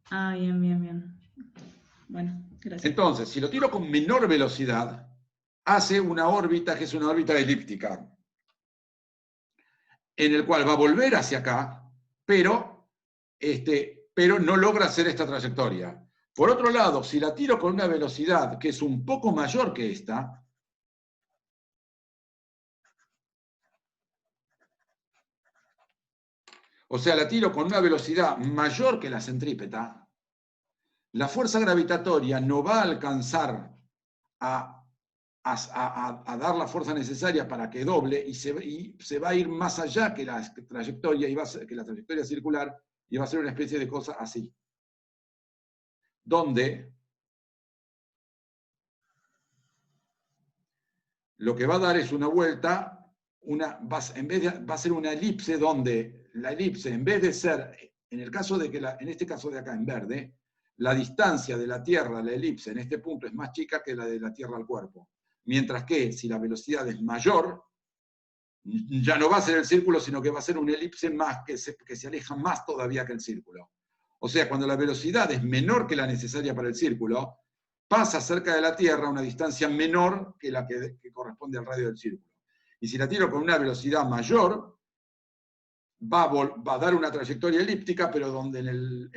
Bien. Bueno, gracias. Entonces, si lo tiro con menor velocidad, hace una órbita que es una órbita elíptica, en el cual va a volver hacia acá, pero no logra hacer esta trayectoria. Por otro lado, si la tiro con una velocidad que es un poco mayor que esta, o sea, la tiro con una velocidad mayor que la centrípeta, la fuerza gravitatoria no va a alcanzar a dar la fuerza necesaria para que doble y se va a ir más allá que la trayectoria, que la trayectoria circular, y va a ser una especie de cosa así. Donde lo que va a dar es una vuelta va a ser una elipse donde la elipse, en vez de ser, en el caso de que, en este caso de acá en verde, la distancia de la Tierra a la elipse en este punto es más chica que la de la Tierra al cuerpo. Mientras que si la velocidad es mayor, ya no va a ser el círculo, sino que va a ser una elipse más que se aleja más todavía que el círculo. O sea, cuando la velocidad es menor que la necesaria para el círculo, pasa cerca de la Tierra a una distancia menor que la que corresponde al radio del círculo. Y si la tiro con una velocidad mayor, va a dar una trayectoria elíptica, pero donde en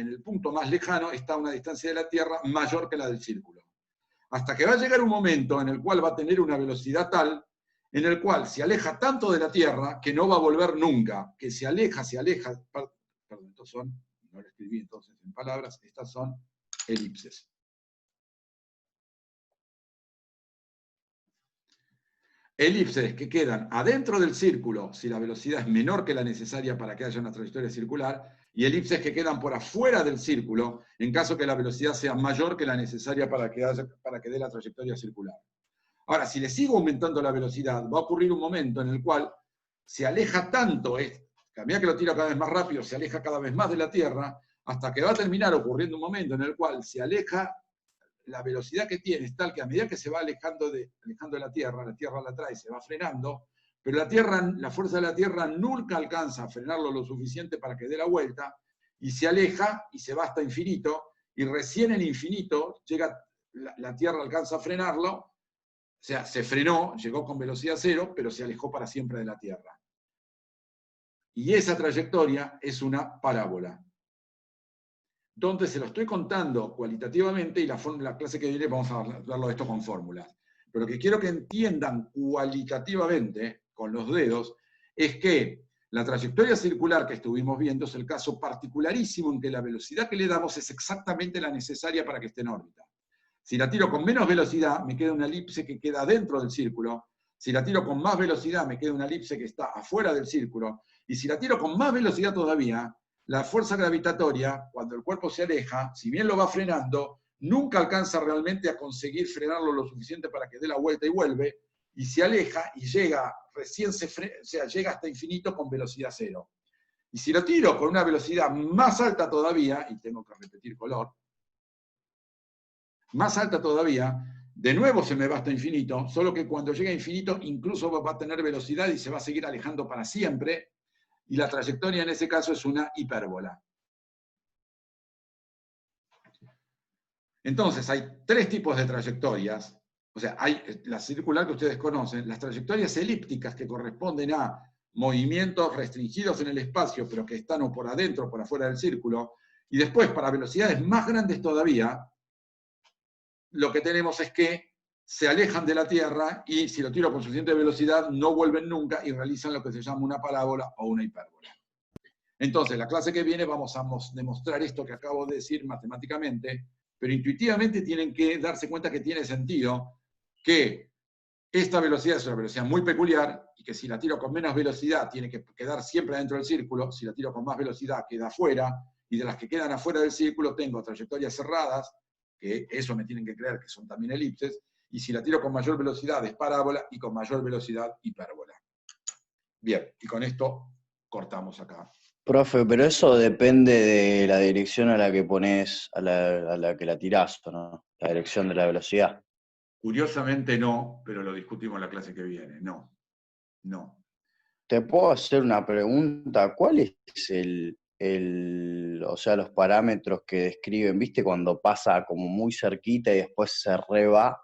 el punto más lejano está una distancia de la Tierra mayor que la del círculo. Hasta que va a llegar un momento en el cual va a tener una velocidad tal, en el cual se aleja tanto de la Tierra que no va a volver nunca, que se aleja, perdón, estos son, no lo escribí entonces en palabras, estas son elipses. Elipses que quedan adentro del círculo si la velocidad es menor que la necesaria para que haya una trayectoria circular, y elipses que quedan por afuera del círculo en caso que la velocidad sea mayor que la necesaria para que dé la trayectoria circular. Ahora, si le sigo aumentando la velocidad, va a ocurrir un momento en el cual se aleja tanto, a medida que lo tiro cada vez más rápido, se aleja cada vez más de la Tierra, hasta que va a terminar ocurriendo un momento en el cual se aleja. La velocidad que tiene es tal que a medida que se va alejando de la Tierra la trae, se va frenando, pero la fuerza de la Tierra nunca alcanza a frenarlo lo suficiente para que dé la vuelta, y se aleja y se va hasta infinito, y recién en infinito la Tierra alcanza a frenarlo, o sea, se frenó, llegó con velocidad cero, pero se alejó para siempre de la Tierra. Y esa trayectoria es una parábola, donde se lo estoy contando cualitativamente, y la clase que viene vamos a verlo esto con fórmulas. Pero lo que quiero que entiendan cualitativamente, con los dedos, es que la trayectoria circular que estuvimos viendo es el caso particularísimo en que la velocidad que le damos es exactamente la necesaria para que esté en órbita. Si la tiro con menos velocidad, me queda una elipse que queda dentro del círculo. Si la tiro con más velocidad, me queda una elipse que está afuera del círculo. Y si la tiro con más velocidad todavía, la fuerza gravitatoria, cuando el cuerpo se aleja, si bien lo va frenando, nunca alcanza realmente a conseguir frenarlo lo suficiente para que dé la vuelta y vuelve, y se aleja y llega, llega hasta infinito con velocidad cero. Y si lo tiro con una velocidad más alta todavía, y tengo que repetir color, más alta todavía, de nuevo se me va hasta infinito, solo que cuando llega a infinito incluso va a tener velocidad y se va a seguir alejando para siempre, y la trayectoria en ese caso es una hipérbola. Entonces, hay tres tipos de trayectorias. O sea, hay la circular que ustedes conocen, las trayectorias elípticas que corresponden a movimientos restringidos en el espacio, pero que están o por adentro o por afuera del círculo. Y después, para velocidades más grandes todavía, lo que tenemos es que se alejan de la Tierra y si lo tiro con suficiente velocidad no vuelven nunca y realizan lo que se llama una parábola o una hipérbola. Entonces, la clase que viene vamos a demostrar esto que acabo de decir matemáticamente, pero intuitivamente tienen que darse cuenta que tiene sentido que esta velocidad es una velocidad muy peculiar y que si la tiro con menos velocidad tiene que quedar siempre dentro del círculo, si la tiro con más velocidad queda afuera, y de las que quedan afuera del círculo tengo trayectorias cerradas, que eso me tienen que creer que son también elipses, y si la tiro con mayor velocidad es parábola y con mayor velocidad hipérbola. Bien, y con esto cortamos acá. Profe, pero eso depende de la dirección a la que pones, a la que la tirás, ¿no? La dirección de la velocidad. Curiosamente no, pero lo discutimos en la clase que viene. No. ¿Te puedo hacer una pregunta? ¿Cuál es o sea, los parámetros que describen, viste, cuando pasa como muy cerquita y después se reba?